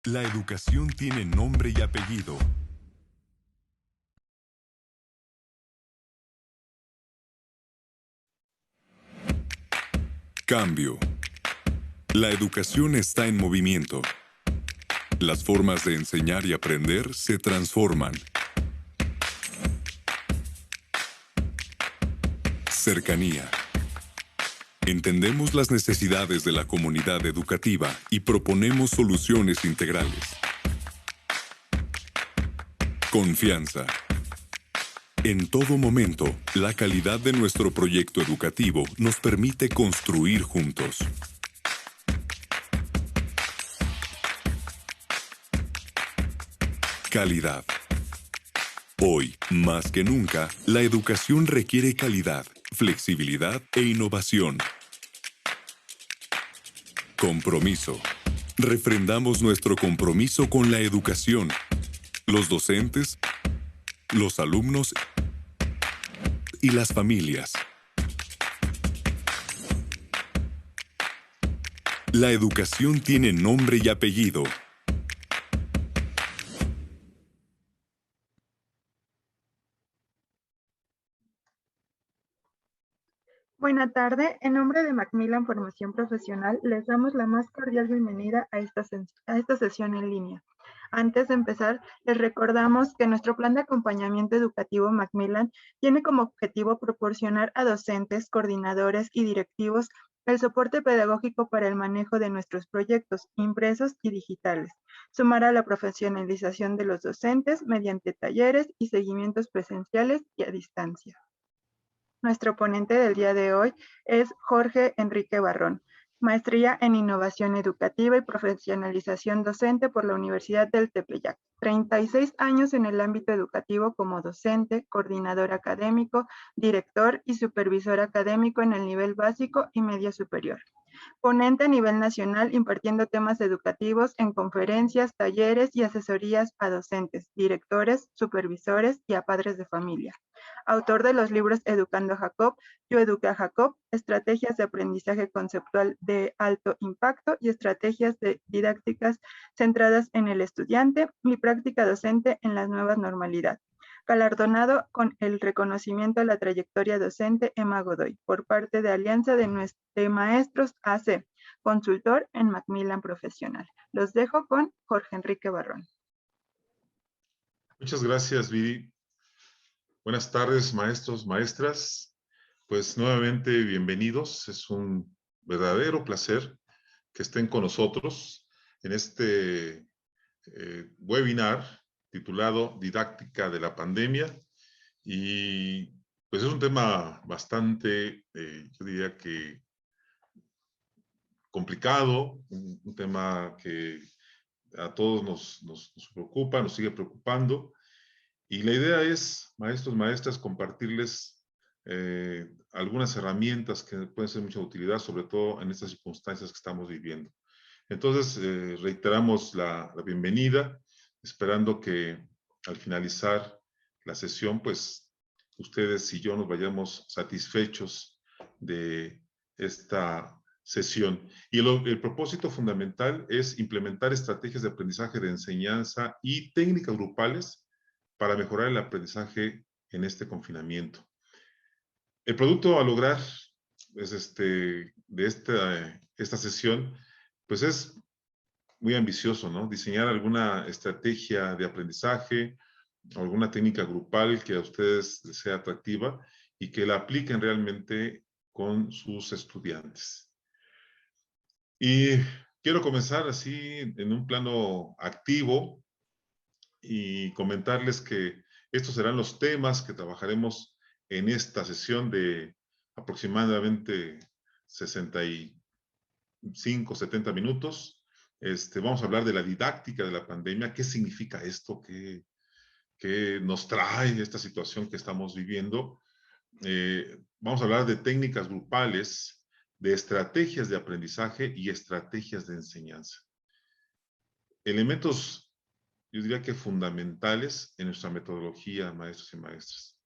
La educación tiene nombre y apellido. Cambio. La educación está en movimiento. Las formas de enseñar y aprender se transforman. Cercanía. Entendemos las necesidades de la comunidad educativa y proponemos soluciones integrales. Confianza. En todo momento, la calidad de nuestro proyecto educativo nos permite construir juntos. Calidad. Hoy, más que nunca, la educación requiere calidad, flexibilidad e innovación. Compromiso. Refrendamos nuestro compromiso con la educación, los docentes, los alumnos y las familias. La educación tiene nombre y apellido. Buena tarde, en nombre de Macmillan Formación Profesional les damos la más cordial bienvenida a esta sesión en línea. Antes de empezar, les recordamos que nuestro plan de acompañamiento educativo Macmillan tiene como objetivo proporcionar a docentes, coordinadores y directivos el soporte pedagógico para el manejo de nuestros proyectos impresos y digitales, sumar a la profesionalización de los docentes mediante talleres y seguimientos presenciales y a distancia. Nuestro ponente del día de hoy es Jorge Enrique Barrón, maestría en Innovación Educativa y Profesionalización Docente por la Universidad del Tepeyac. 36 años en el ámbito educativo como docente, coordinador académico, director y supervisor académico en el nivel básico y medio superior. Ponente a nivel nacional impartiendo temas educativos en conferencias, talleres y asesorías a docentes, directores, supervisores y a padres de familia. Autor de los libros Educando a Jacob, Yo Eduqué a Jacob, Estrategias de Aprendizaje Conceptual de Alto Impacto y Estrategias Didácticas Centradas en el Estudiante y Práctica Docente en la Nueva Normalidad. Galardonado con el reconocimiento a la trayectoria docente Emma Godoy por parte de Alianza de Maestros AC, consultor en Macmillan Profesional. Los dejo con Jorge Enrique Barrón. Muchas gracias, Viri. Buenas tardes, maestros, maestras. Pues nuevamente bienvenidos. Es un verdadero placer que estén con nosotros en este webinar titulado Didáctica de la Pandemia. Y pues es un tema bastante, yo diría que complicado, un tema que a todos nos preocupa, nos sigue preocupando. Y la idea es, maestros, maestras, compartirles algunas herramientas que pueden ser de mucha utilidad, sobre todo en estas circunstancias que estamos viviendo. Entonces, reiteramos la bienvenida, esperando que al finalizar la sesión, pues, ustedes y yo nos vayamos satisfechos de esta sesión. Y el propósito fundamental es implementar estrategias de aprendizaje de enseñanza y técnicas grupales para mejorar el aprendizaje en este confinamiento. El producto a lograr pues, de esta sesión, pues es muy ambicioso, ¿no? Diseñar alguna estrategia de aprendizaje, alguna técnica grupal que a ustedes les sea atractiva y que la apliquen realmente con sus estudiantes. Y quiero comenzar así en un plano activo y comentarles que estos serán los temas que trabajaremos en esta sesión de aproximadamente 65, 70 minutos. Vamos a hablar de la didáctica de la pandemia, qué significa esto, qué nos trae esta situación que estamos viviendo. Vamos a hablar de técnicas grupales, de estrategias de aprendizaje y estrategias de enseñanza. Elementos, yo diría que fundamentales en nuestra metodología, maestros y maestras.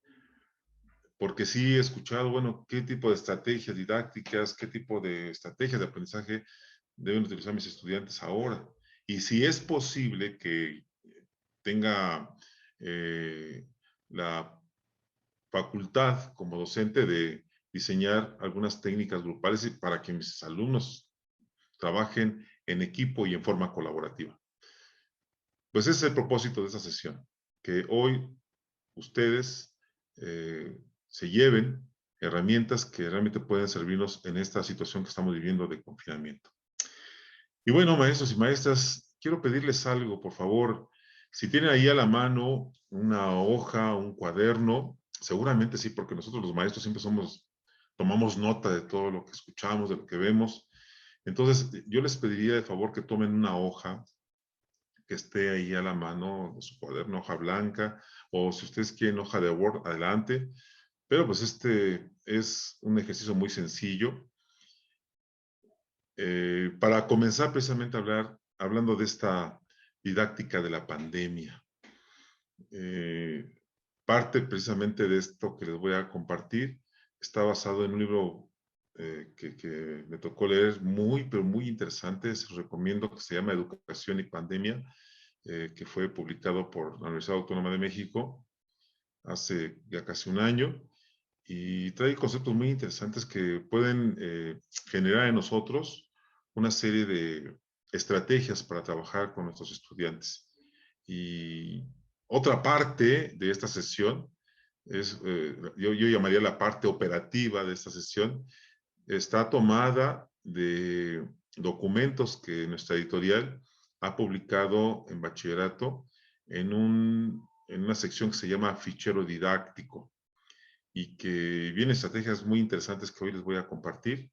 Porque sí he escuchado, bueno, qué tipo de estrategias didácticas, qué tipo de estrategias de aprendizaje deben utilizar mis estudiantes ahora. y si es posible que tenga la facultad como docente de diseñar algunas técnicas grupales para que mis alumnos trabajen en equipo y en forma colaborativa. Pues ese es el propósito de esta sesión, que hoy ustedes se lleven herramientas que realmente pueden servirnos en esta situación que estamos viviendo de confinamiento. Y bueno, maestros y maestras, quiero pedirles algo, por favor. Si tienen ahí a la mano una hoja, un cuaderno, seguramente sí, porque nosotros los maestros siempre tomamos nota de todo lo que escuchamos, de lo que vemos. Entonces, yo les pediría de favor que tomen una hoja que esté ahí a la mano de su cuaderno, hoja blanca, o si ustedes quieren hoja de Word, adelante. Pero pues este es un ejercicio muy sencillo para comenzar precisamente a hablando de esta didáctica de la pandemia. Parte precisamente de esto que les voy a compartir está basado en un libro que me tocó leer pero muy interesante. Se los recomiendo, que se llama Educación y Pandemia, que fue publicado por la Universidad Autónoma de México hace ya casi un año, y trae conceptos muy interesantes que pueden generar en nosotros una serie de estrategias para trabajar con nuestros estudiantes. Y otra parte de esta sesión es, yo llamaría la parte operativa de esta sesión, está tomada de documentos que nuestra editorial ha publicado en bachillerato en una sección que se llama fichero didáctico, y que vienen estrategias muy interesantes que hoy les voy a compartir.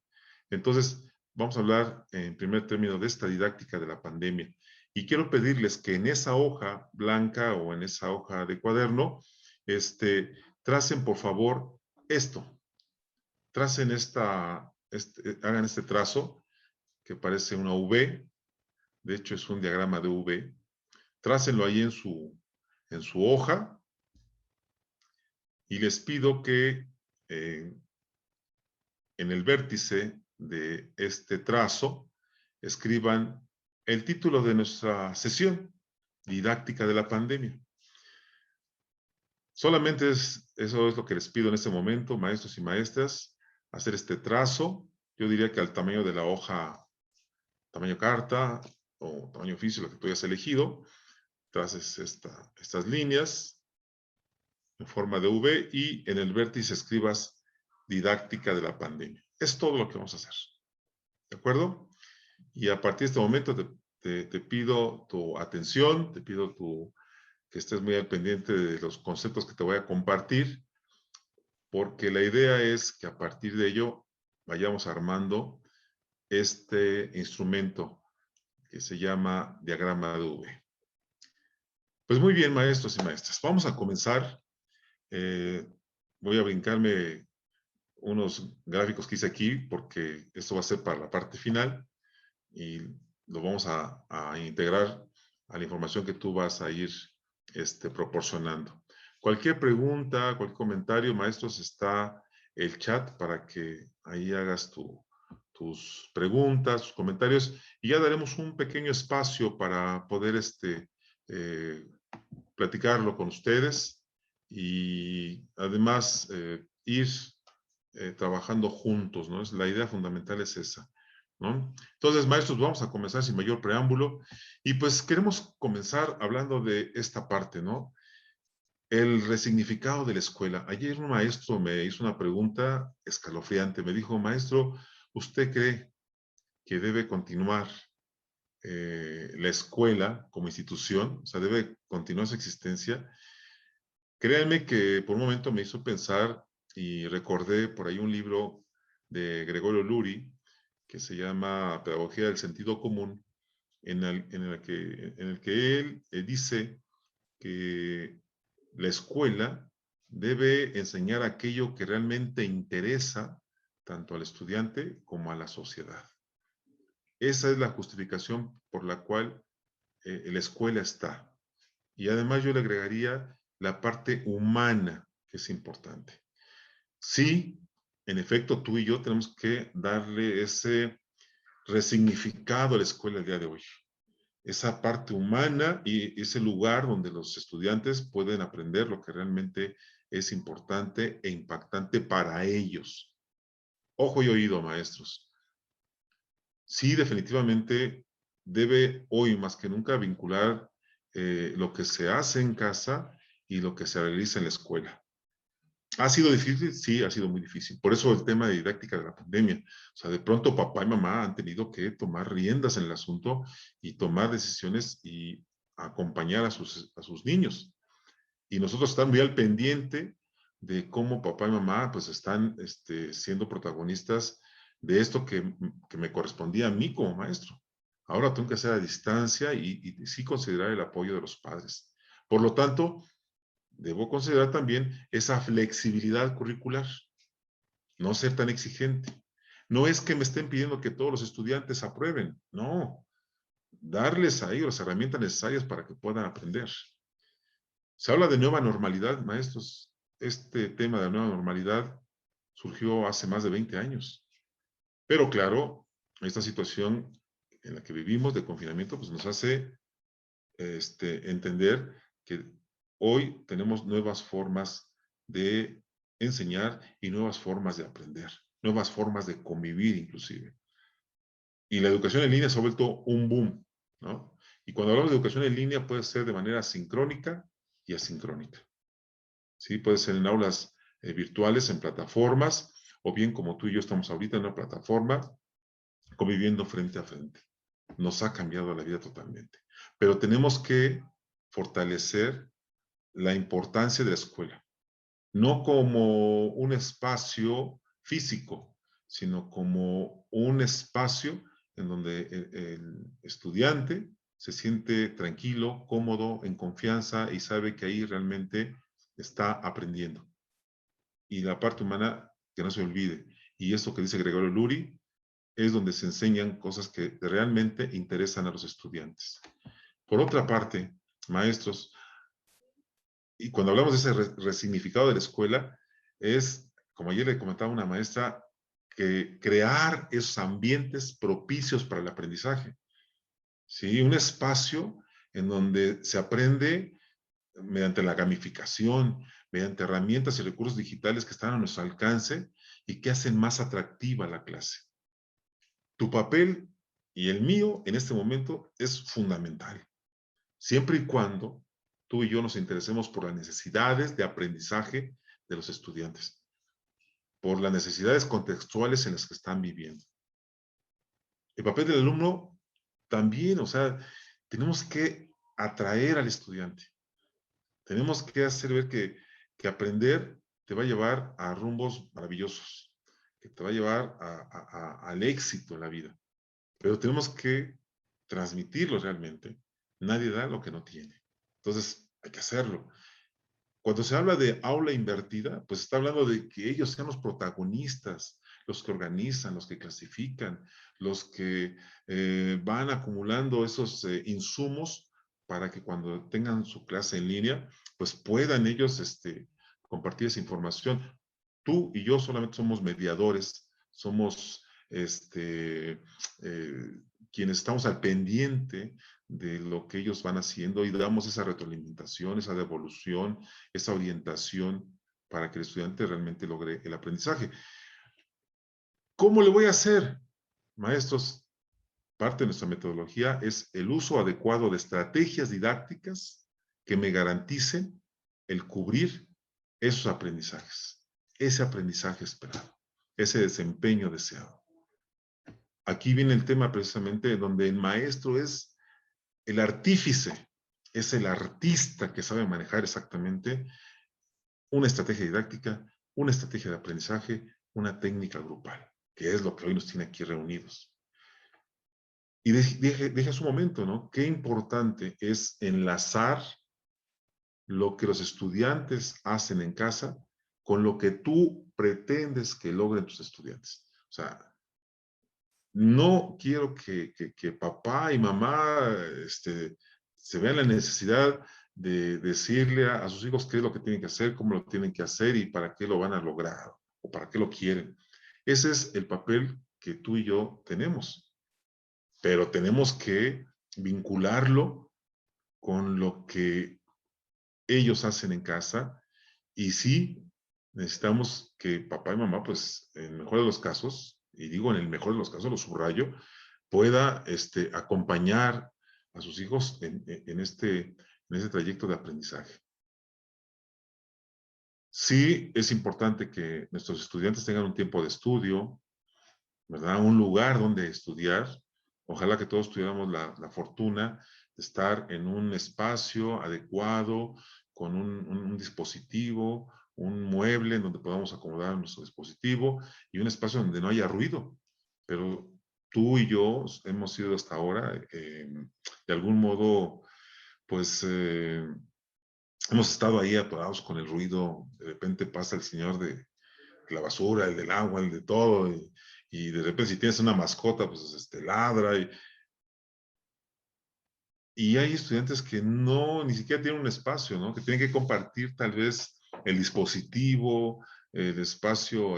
Entonces, vamos a hablar en primer término de esta didáctica de la pandemia. Y quiero pedirles que en esa hoja blanca o en esa hoja de cuaderno, tracen por favor esto. Tracen hagan este trazo que parece una V. De hecho, es un diagrama de V. Trácenlo ahí en su hoja. Y les pido que en el vértice de este trazo escriban el título de nuestra sesión, didáctica de la pandemia. Solamente eso es lo que les pido en este momento, maestros y maestras, hacer este trazo. Yo diría que al tamaño de la hoja, tamaño carta o tamaño oficio, lo que tú hayas elegido, traces estas líneas en forma de V y en el vértice escribas didáctica de la pandemia. Es todo lo que vamos a hacer. ¿De acuerdo? Y a partir de este momento te pido tu atención, te pido que estés muy al pendiente de los conceptos que te voy a compartir, porque la idea es que a partir de ello vayamos armando este instrumento que se llama diagrama de V. Pues muy bien, maestros y maestras, vamos a comenzar. Voy a brincarme unos gráficos que hice aquí, porque esto va a ser para la parte final, y lo vamos a integrar a la información que tú vas a ir proporcionando. Cualquier pregunta, cualquier comentario, maestros, está el chat para que ahí hagas tus preguntas, tus comentarios, y ya daremos un pequeño espacio para poder platicarlo con ustedes, y además ir trabajando juntos, ¿no? La idea fundamental es esa, ¿no? Entonces, maestros, vamos a comenzar sin mayor preámbulo, y pues queremos comenzar hablando de esta parte, ¿no? El resignificado de la escuela. Ayer un maestro me hizo una pregunta escalofriante. Me dijo, maestro, ¿usted cree que debe continuar la escuela como institución? O sea, ¿debe continuar su existencia? Créanme que por un momento me hizo pensar, y recordé por ahí un libro de Gregorio Luri que se llama Pedagogía del Sentido Común, en el que él dice que la escuela debe enseñar aquello que realmente interesa tanto al estudiante como a la sociedad. Esa es la justificación por la cual la escuela está. Y además yo le agregaría la parte humana, que es importante. Sí, en efecto, tú y yo tenemos que darle ese resignificado a la escuela el día de hoy. esa parte humana y ese lugar donde los estudiantes pueden aprender lo que realmente es importante e impactante para ellos. Ojo y oído, maestros. Sí, definitivamente debe hoy más que nunca vincular lo que se hace en casa y lo que se realiza en la escuela. ¿Ha sido difícil? Sí, ha sido muy difícil. Por eso el tema de didáctica de la pandemia. O sea, de pronto papá y mamá han tenido que tomar riendas en el asunto y tomar decisiones y acompañar a sus niños. Y nosotros estamos muy al pendiente de cómo papá y mamá pues están siendo protagonistas de esto que me correspondía a mí como maestro. Ahora tengo que hacer a distancia y sí considerar el apoyo de los padres. Por lo tanto, debo considerar también esa flexibilidad curricular, no ser tan exigente. No es que me estén pidiendo que todos los estudiantes aprueben, no. Darles a ellos las herramientas necesarias para que puedan aprender. Se habla de nueva normalidad, maestros. Este tema de la nueva normalidad surgió hace más de 20 años. Pero claro, esta situación en la que vivimos de confinamiento pues nos hace entender que hoy tenemos nuevas formas de enseñar y nuevas formas de aprender, nuevas formas de convivir inclusive. Y la educación en línea se ha vuelto un boom, ¿no? Y cuando hablamos de educación en línea puede ser de manera sincrónica y asincrónica. ¿Sí? Puede ser en aulas virtuales, en plataformas, o bien como tú y yo estamos ahorita en una plataforma, conviviendo frente a frente. Nos ha cambiado la vida totalmente. Pero tenemos que fortalecer la importancia de la escuela, no como un espacio físico, sino como un espacio en donde el estudiante se siente tranquilo, cómodo, en confianza y sabe que ahí realmente está aprendiendo. Y la parte humana, que no se olvide. Y esto que dice Gregorio Luri, es donde se enseñan cosas que realmente interesan a los estudiantes. Por otra parte, maestros, y cuando hablamos de ese resignificado de la escuela, es, como ayer le comentaba una maestra, que crear esos ambientes propicios para el aprendizaje. ¿Sí? Un espacio en donde se aprende mediante la gamificación, mediante herramientas y recursos digitales que están a nuestro alcance y que hacen más atractiva la clase. Tu papel y el mío en este momento es fundamental, siempre y cuando tú y yo nos interesemos por las necesidades de aprendizaje de los estudiantes, por las necesidades contextuales en las que están viviendo. El papel del alumno también, o sea, tenemos que atraer al estudiante. Tenemos que hacer ver que aprender te va a llevar a rumbos maravillosos, que te va a llevar al éxito en la vida. Pero tenemos que transmitirlo realmente. Nadie da lo que no tiene. Entonces, hay que hacerlo. Cuando se habla de aula invertida, pues está hablando de que ellos sean los protagonistas, los que organizan, los que clasifican, los que van acumulando esos insumos para que cuando tengan su clase en línea, pues puedan ellos compartir esa información. Tú y yo solamente somos mediadores, somos quienes estamos al pendiente de lo que ellos van haciendo y damos esa retroalimentación, esa devolución, esa orientación para que el estudiante realmente logre el aprendizaje. ¿Cómo le voy a hacer? Maestros, parte de nuestra metodología es el uso adecuado de estrategias didácticas que me garanticen el cubrir esos aprendizajes, ese aprendizaje esperado, ese desempeño deseado. Aquí viene el tema precisamente donde el maestro es el artífice, es el artista que sabe manejar exactamente una estrategia didáctica, una estrategia de aprendizaje, una técnica grupal, que es lo que hoy nos tiene aquí reunidos. Y deje su momento, ¿no? Qué importante es enlazar lo que los estudiantes hacen en casa con lo que tú pretendes que logren tus estudiantes. O sea, no quiero que papá y mamá se vean la necesidad de decirle a sus hijos qué es lo que tienen que hacer, cómo lo tienen que hacer y para qué lo van a lograr o para qué lo quieren. Ese es el papel que tú y yo tenemos. Pero tenemos que vincularlo con lo que ellos hacen en casa. Y sí, necesitamos que papá y mamá, pues, en el mejor de los casos, y digo en el mejor de los casos, lo subrayo, pueda acompañar a sus hijos en este trayecto de aprendizaje. Sí, es importante que nuestros estudiantes tengan un tiempo de estudio, ¿verdad? Un lugar donde estudiar. Ojalá que todos tuviéramos la fortuna de estar en un espacio adecuado, con un dispositivo, un mueble en donde podamos acomodar nuestro dispositivo y un espacio donde no haya ruido. Pero tú y yo hemos sido hasta ahora, de algún modo, pues, hemos estado ahí atorados con el ruido. De repente pasa el señor de la basura, el del agua, el de todo, y de repente si tienes una mascota, pues ladra, y hay estudiantes que no, ni siquiera tienen un espacio, ¿no? Que tienen que compartir tal vez el dispositivo, el espacio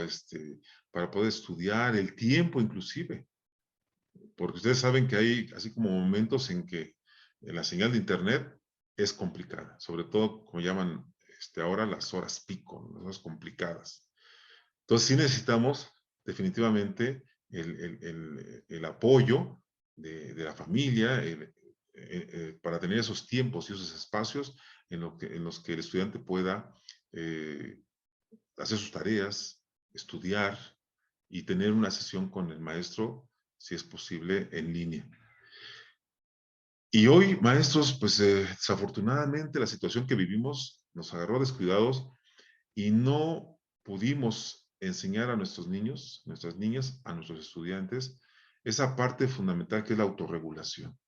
para poder estudiar, el tiempo inclusive, porque ustedes saben que hay así como momentos en que la señal de internet es complicada, sobre todo como llaman ahora las horas pico, las horas complicadas. Entonces sí necesitamos definitivamente el apoyo de la familia para tener esos tiempos y esos espacios en los que el estudiante pueda hacer sus tareas, estudiar y tener una sesión con el maestro, si es posible, en línea. Y hoy, maestros, pues desafortunadamente la situación que vivimos nos agarró descuidados y no pudimos enseñar a nuestros niños, nuestras niñas, a nuestros estudiantes, esa parte fundamental que es la autorregulación.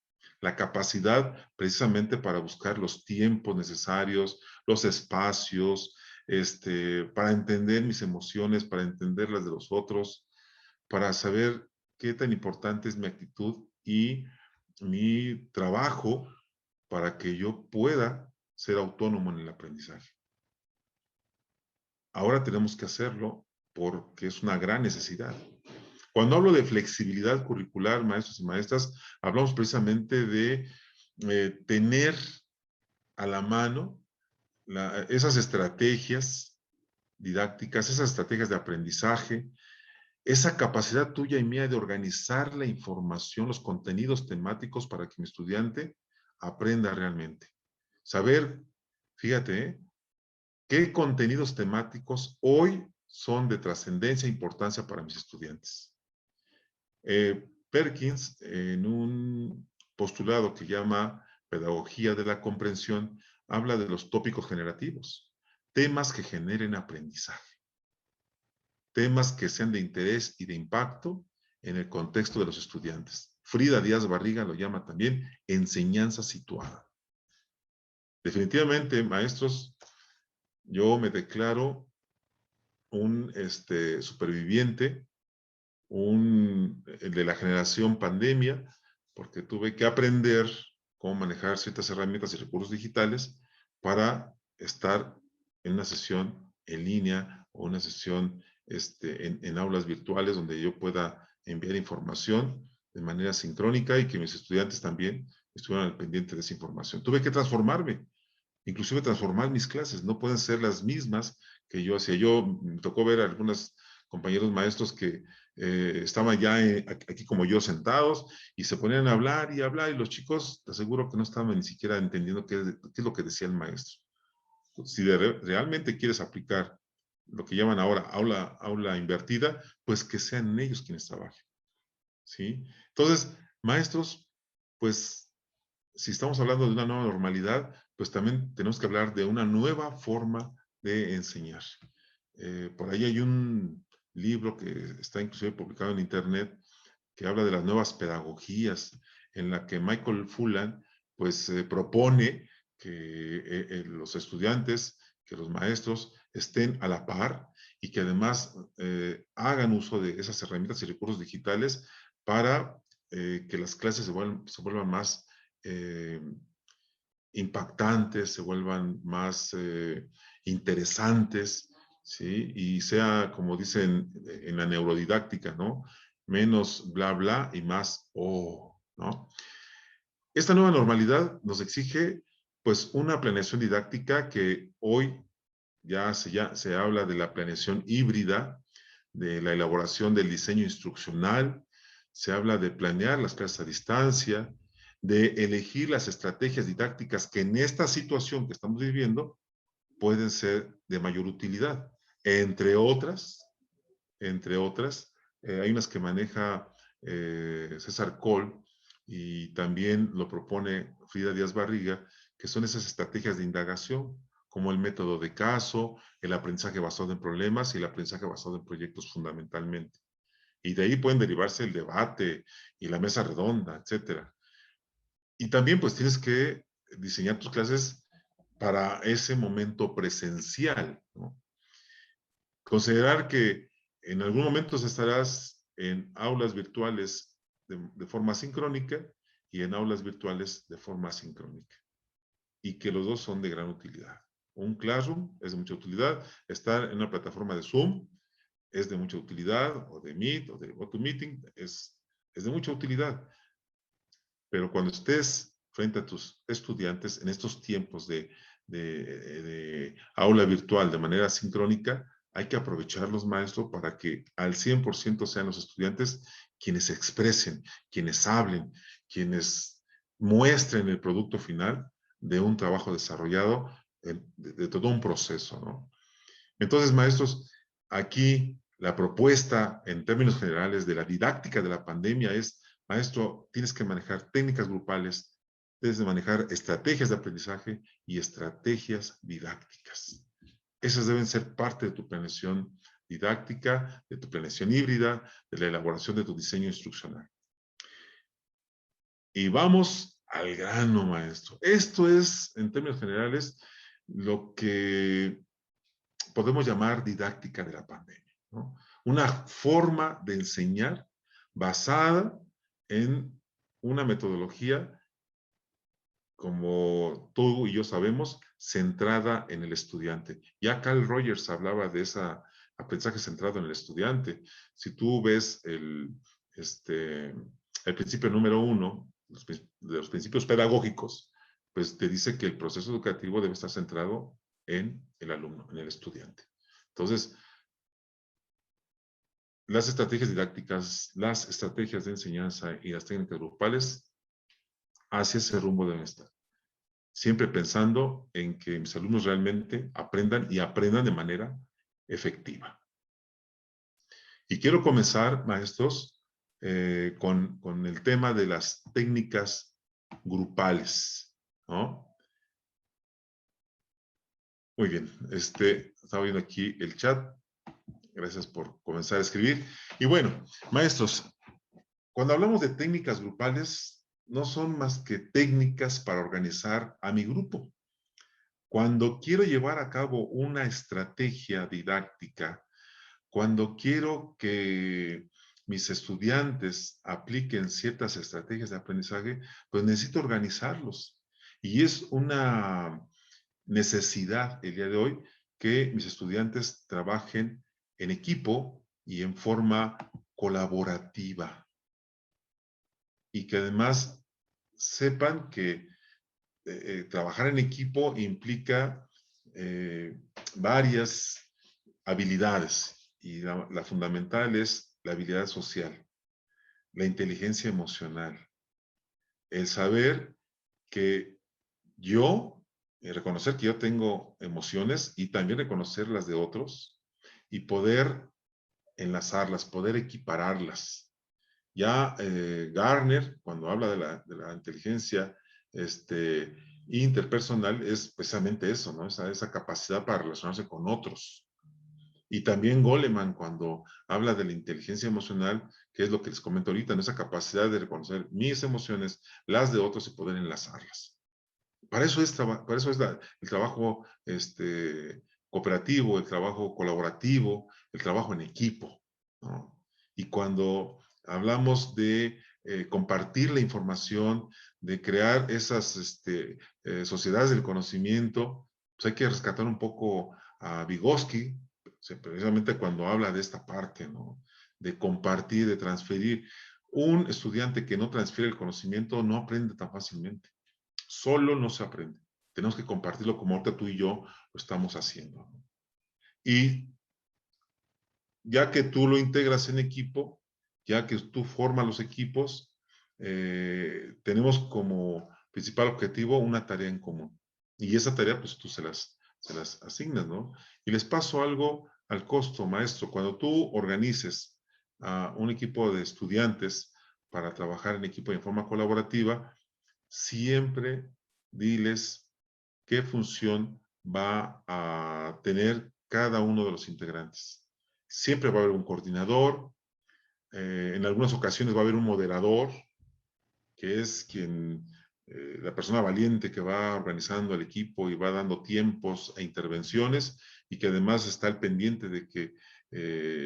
La capacidad precisamente para buscar los tiempos necesarios, los espacios, para entender mis emociones, para entender las de los otros, para saber qué tan importante es mi actitud y mi trabajo para que yo pueda ser autónomo en el aprendizaje. Ahora tenemos que hacerlo porque es una gran necesidad. Cuando hablo de flexibilidad curricular, maestros y maestras, hablamos precisamente de tener a la mano esas estrategias didácticas, esas estrategias de aprendizaje, esa capacidad tuya y mía de organizar la información, los contenidos temáticos para que mi estudiante aprenda realmente. Saber, fíjate, ¿qué contenidos temáticos hoy son de trascendencia e importancia para mis estudiantes? Perkins, en un postulado que llama Pedagogía de la Comprensión, habla de los tópicos generativos, temas que generen aprendizaje, temas que sean de interés y de impacto en el contexto de los estudiantes. Frida Díaz Barriga lo llama también enseñanza situada. Definitivamente, maestros, yo me declaro un superviviente, de la generación pandemia, porque tuve que aprender cómo manejar ciertas herramientas y recursos digitales para estar en una sesión en línea o una sesión en aulas virtuales donde yo pueda enviar información de manera sincrónica y que mis estudiantes también estuvieran al pendiente de esa información. Tuve que transformarme, inclusive transformar mis clases, no pueden ser las mismas que yo hacía. Me tocó ver a algunos compañeros maestros que estaban ya aquí como yo sentados y se ponían a hablar y los chicos, te aseguro que no estaban ni siquiera entendiendo qué es lo que decía el maestro. Si realmente quieres aplicar lo que llaman ahora aula invertida, pues que sean ellos quienes trabajen, ¿sí? Entonces, maestros, pues si estamos hablando de una nueva normalidad, pues también tenemos que hablar de una nueva forma de enseñar. Por ahí hay un libro que está inclusive publicado en internet que habla de las nuevas pedagogías, en la que Michael Fullan pues propone que los estudiantes, que los maestros estén a la par y que además hagan uso de esas herramientas y recursos digitales para que las clases se vuelvan más impactantes, se vuelvan más interesantes, ¿sí? Y sea, como dicen en la neurodidáctica, ¿no? Menos bla, bla y más oh, ¿no? Esta nueva normalidad nos exige pues una planeación didáctica que hoy ya se habla de la planeación híbrida, de la elaboración del diseño instruccional, se habla de planear las clases a distancia, de elegir las estrategias didácticas que en esta situación que estamos viviendo pueden ser de mayor utilidad. Entre otras, hay unas que maneja César Coll y también lo propone Frida Díaz Barriga, que son esas estrategias de indagación, como el método de caso, el aprendizaje basado en problemas y el aprendizaje basado en proyectos fundamentalmente. Y de ahí pueden derivarse el debate y la mesa redonda, etcétera. Y también pues tienes que diseñar tus clases para ese momento presencial, ¿no? Considerar que en algún momento estarás en aulas virtuales de forma sincrónica y en aulas virtuales de forma asincrónica. Y que los dos son de gran utilidad. Un Classroom es de mucha utilidad. Estar en una plataforma de Zoom es de mucha utilidad, o de Meet, o de GoToMeeting, es de mucha utilidad. Pero cuando estés frente a tus estudiantes en estos tiempos de aula virtual de manera sincrónica, hay que aprovecharlos, maestro, para que al 100% sean los estudiantes quienes expresen, quienes hablen, quienes muestren el producto final de un trabajo desarrollado, de todo un proceso, ¿no? Entonces, maestros, aquí la propuesta en términos generales de la didáctica de la pandemia es, maestro, tienes que manejar técnicas grupales, tienes que manejar estrategias de aprendizaje y estrategias didácticas. Esas deben ser parte de tu planeación didáctica, de tu planeación híbrida, de la elaboración de tu diseño instruccional. Y vamos al grano, maestro. Esto es, en términos generales, lo que podemos llamar didáctica de la pandemia, ¿no? Una forma de enseñar basada en una metodología, como tú y yo sabemos, centrada en el estudiante. Ya Carl Rogers hablaba de ese aprendizaje centrado en el estudiante. Si tú ves el principio número 1 de los principios pedagógicos, pues te dice que el proceso educativo debe estar centrado en el alumno, en el estudiante. Entonces, las estrategias didácticas, las estrategias de enseñanza y las técnicas grupales hacia ese rumbo deben estar. Siempre pensando en que mis alumnos realmente aprendan y aprendan de manera efectiva. Y quiero comenzar, maestros, con el tema de las técnicas grupales, ¿no? Muy bien, estaba viendo aquí el chat. Gracias por comenzar a escribir. Y bueno, maestros, cuando hablamos de técnicas grupales, no son más que técnicas para organizar a mi grupo. Cuando quiero llevar a cabo una estrategia didáctica, cuando quiero que mis estudiantes apliquen ciertas estrategias de aprendizaje, pues necesito organizarlos. Y es una necesidad el día de hoy que mis estudiantes trabajen en equipo y en forma colaborativa. Y que además sepan que trabajar en equipo implica varias habilidades. Y la fundamental es la habilidad social, la inteligencia emocional, el saber que reconocer que yo tengo emociones y también reconocer las de otros y poder enlazarlas, poder equipararlas. Ya Garner, cuando habla de la inteligencia interpersonal, es precisamente eso, ¿no? Esa capacidad para relacionarse con otros. Y también Goleman, cuando habla de la inteligencia emocional, que es lo que les comento ahorita, ¿no? Esa capacidad de reconocer mis emociones, las de otros y poder enlazarlas. Para eso es el trabajo cooperativo, el trabajo colaborativo, el trabajo en equipo, ¿no? Y cuando hablamos de compartir la información, de crear esas sociedades del conocimiento, pues hay que rescatar un poco a Vygotsky, precisamente cuando habla de esta parte, ¿no? De compartir, de transferir. Un estudiante que no transfiere el conocimiento no aprende tan fácilmente. Solo no se aprende. Tenemos que compartirlo como ahorita tú y yo lo estamos haciendo. Y ya que tú lo integras en equipo, ya que tú formas los equipos, tenemos como principal objetivo una tarea en común. Y esa tarea, pues tú se las asignas, ¿no? Y les paso algo al costo, maestro. Cuando tú organices a un equipo de estudiantes para trabajar en equipo de forma colaborativa, siempre diles qué función va a tener cada uno de los integrantes. Siempre va a haber un coordinador, en algunas ocasiones va a haber un moderador, que es quien, la persona valiente que va organizando el equipo y va dando tiempos e intervenciones, y que además está al pendiente de que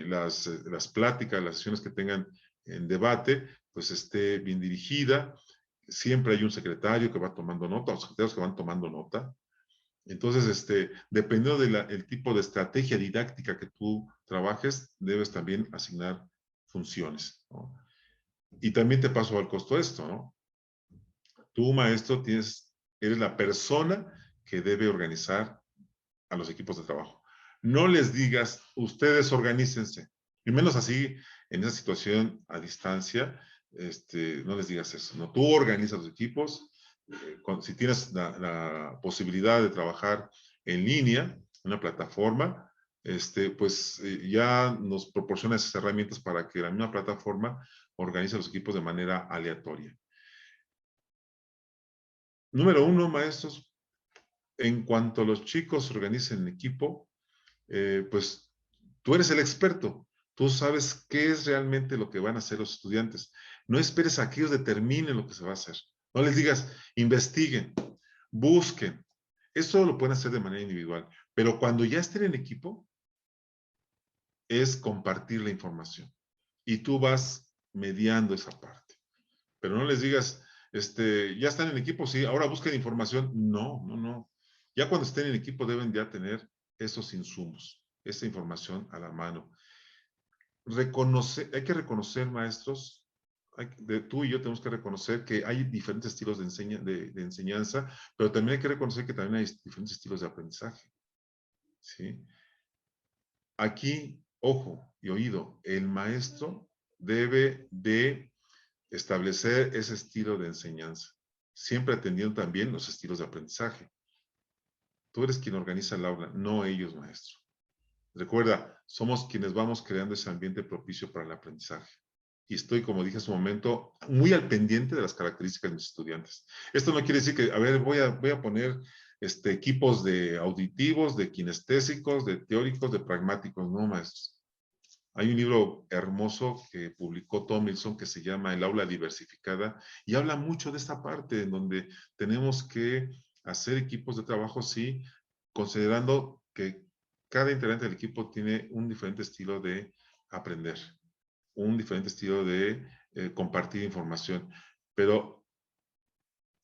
las pláticas, las sesiones que tengan en debate, pues esté bien dirigida. Siempre hay un secretario que va tomando nota, o secretarios que van tomando nota. Entonces, dependiendo del tipo de estrategia didáctica que tú trabajes, debes también asignar funciones, ¿no? Y también te paso al costo esto, ¿no? Tú, maestro, eres la persona que debe organizar a los equipos de trabajo. No les digas, ustedes organícense, y menos así, en esa situación a distancia, no les digas eso, ¿no? Tú organizas los equipos, si tienes la posibilidad de trabajar en línea, en una plataforma, pues ya nos proporciona esas herramientas para que la misma plataforma organice los equipos de manera aleatoria. Número 1, maestros, en cuanto los chicos se organicen en equipo, pues tú eres el experto. Tú sabes qué es realmente lo que van a hacer los estudiantes. No esperes a que ellos determinen lo que se va a hacer. No les digas, investiguen, busquen. Eso lo pueden hacer de manera individual. Pero cuando ya estén en equipo, es compartir la información. Y tú vas mediando esa parte. Pero no les digas, ya están en equipo, sí, ahora busquen información. No, no, no. Ya cuando estén en equipo deben ya tener esos insumos, esa información a la mano. Hay que reconocer, maestros, tú y yo tenemos que reconocer que hay diferentes estilos de enseñanza, pero también hay que reconocer que también hay diferentes estilos de aprendizaje. ¿Sí? Aquí, ojo y oído, el maestro debe de establecer ese estilo de enseñanza, siempre atendiendo también los estilos de aprendizaje. Tú eres quien organiza el aula, no ellos, maestro. Recuerda, somos quienes vamos creando ese ambiente propicio para el aprendizaje. Y estoy, como dije hace un momento, muy al pendiente de las características de mis estudiantes. Esto no quiere decir que, a ver, voy a poner equipos de auditivos, de kinestésicos, de teóricos, de pragmáticos. No, maestros. Hay un libro hermoso que publicó Tomlinson que se llama El aula diversificada y habla mucho de esta parte en donde tenemos que hacer equipos de trabajo, sí, considerando que cada integrante del equipo tiene un diferente estilo de aprender, un diferente estilo de compartir información. Pero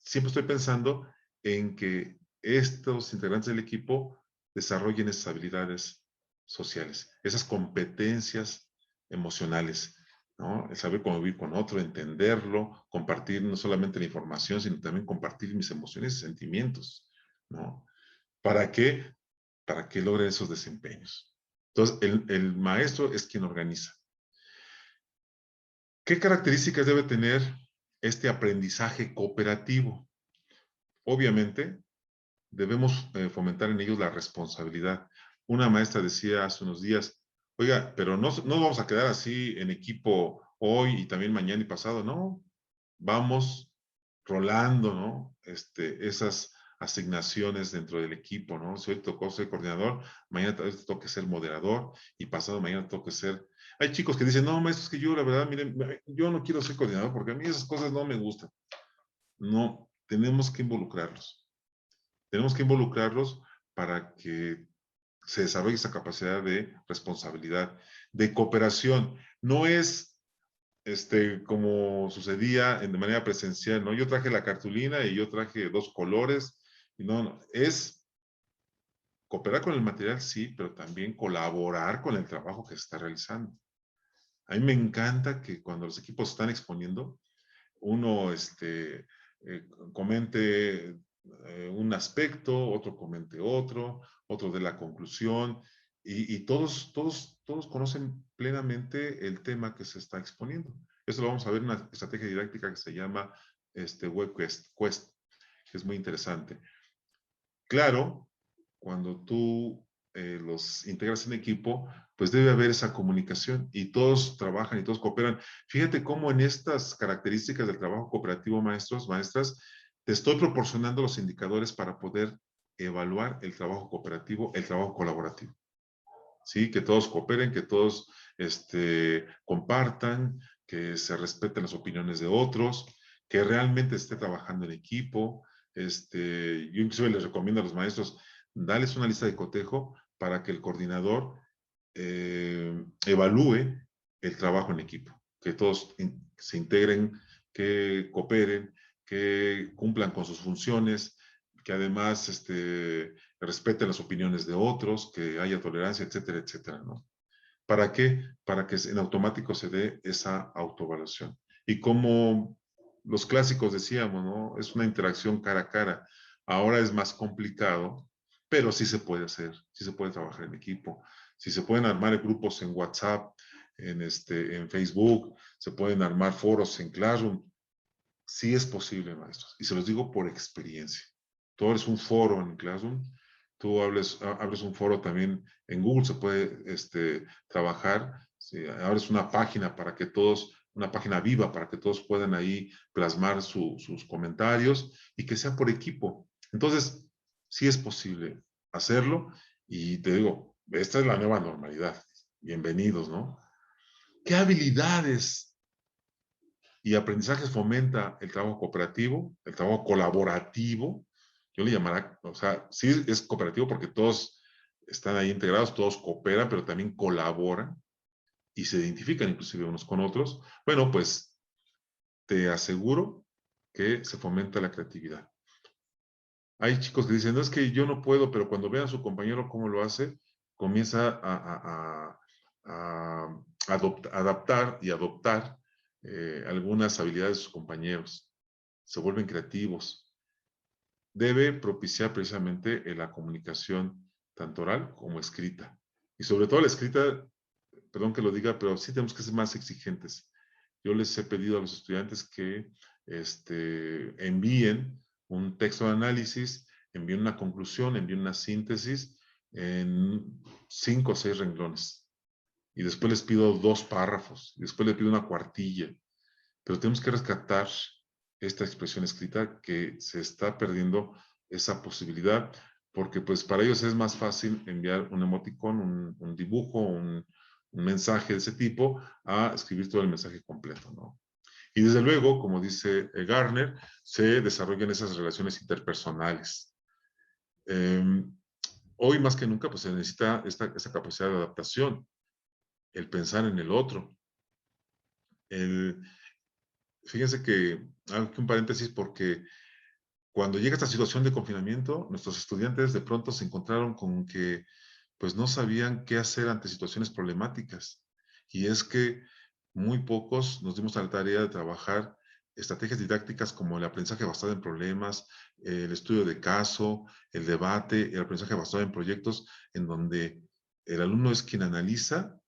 siempre estoy pensando en que estos integrantes del equipo desarrollen esas habilidades sociales, esas competencias emocionales, ¿no? El saber convivir con otro, entenderlo, compartir no solamente la información, sino también compartir mis emociones y sentimientos, ¿no? ¿Para qué? Para que logren esos desempeños. Entonces, el maestro es quien organiza. ¿Qué características debe tener este aprendizaje cooperativo? Obviamente, debemos fomentar en ellos la responsabilidad. Una maestra decía hace unos días, oiga, pero no vamos a quedar así en equipo hoy y también mañana y pasado, no. Vamos rolando, ¿no? Esas asignaciones dentro del equipo, ¿no? Si hoy tocó ser coordinador, mañana tal vez te toque ser moderador y pasado mañana toque ser... Hay chicos que dicen, no, maestro, es que yo la verdad, miren, yo no quiero ser coordinador porque a mí esas cosas no me gustan. No, tenemos que involucrarlos. Tenemos que involucrarlos para que se desarrolle esa capacidad de responsabilidad, de cooperación. No es como sucedía de manera presencial, ¿no? Yo traje la cartulina y yo traje 2 colores. Y no, es cooperar con el material, sí, pero también colaborar con el trabajo que se está realizando. A mí me encanta que cuando los equipos están exponiendo, uno comente un aspecto, otro comente otro de la conclusión, y todos conocen plenamente el tema que se está exponiendo. Eso lo vamos a ver en una estrategia didáctica que se llama Web Quest, que es muy interesante. Claro, cuando tú los integras en equipo, pues debe haber esa comunicación y todos trabajan y todos cooperan. Fíjate cómo en estas características del trabajo cooperativo, maestros, maestras, te estoy proporcionando los indicadores para poder evaluar el trabajo cooperativo, el trabajo colaborativo. ¿Sí? Que todos cooperen, que todos compartan, que se respeten las opiniones de otros, que realmente esté trabajando en equipo. Yo inclusive les recomiendo a los maestros, darles una lista de cotejo para que el coordinador evalúe el trabajo en equipo, que todos se integren, que cooperen, que cumplan con sus funciones, que además respeten las opiniones de otros, que haya tolerancia, etcétera, etcétera, ¿no? ¿Para qué? Para que en automático se dé esa autoevaluación. Y como los clásicos decíamos, ¿no? Es una interacción cara a cara. Ahora es más complicado, pero sí se puede hacer, sí se puede trabajar en equipo. Si se pueden armar grupos en WhatsApp, en Facebook, se pueden armar foros en Classroom. Sí es posible, maestros. Y se los digo por experiencia. Tú abres un foro en Classroom, tú abres un foro también en Google, se puede trabajar. Sí, abres una página para que todos, una página viva para que todos puedan ahí plasmar sus comentarios y que sea por equipo. Entonces, sí es posible hacerlo y te digo, esta es la nueva normalidad. Bienvenidos, ¿no? ¿Qué habilidades y aprendizajes fomenta el trabajo cooperativo, el trabajo colaborativo? Yo le llamará, o sea, sí es cooperativo porque todos están ahí integrados, todos cooperan, pero también colaboran y se identifican inclusive unos con otros. Bueno, pues te aseguro que se fomenta la creatividad. Hay chicos que dicen, no, es que yo no puedo, pero cuando vean a su compañero cómo lo hace, comienza a adaptar y adoptar algunas habilidades de sus compañeros. Se vuelven creativos. Debe propiciar precisamente la comunicación tanto oral como escrita. Y sobre todo la escrita, perdón que lo diga, pero sí tenemos que ser más exigentes. Yo les he pedido a los estudiantes que envíen un texto de análisis, envíen una conclusión, envíen una síntesis en 5 o 6 renglones. Y después les pido 2 párrafos, y después les pido una cuartilla. Pero tenemos que rescatar esta expresión escrita que se está perdiendo esa posibilidad, porque pues para ellos es más fácil enviar un emoticón, un dibujo, un mensaje de ese tipo, a escribir todo el mensaje completo, ¿no? Y desde luego, como dice Garner, se desarrollan esas relaciones interpersonales. Hoy más que nunca, pues se necesita esa capacidad de adaptación, el pensar en el otro. Fíjense que, hago un paréntesis porque cuando llega esta situación de confinamiento, nuestros estudiantes de pronto se encontraron con que pues no sabían qué hacer ante situaciones problemáticas. Y es que muy pocos nos dimos a la tarea de trabajar estrategias didácticas como el aprendizaje basado en problemas, el estudio de caso, el debate, el aprendizaje basado en proyectos, en donde el alumno es quien analiza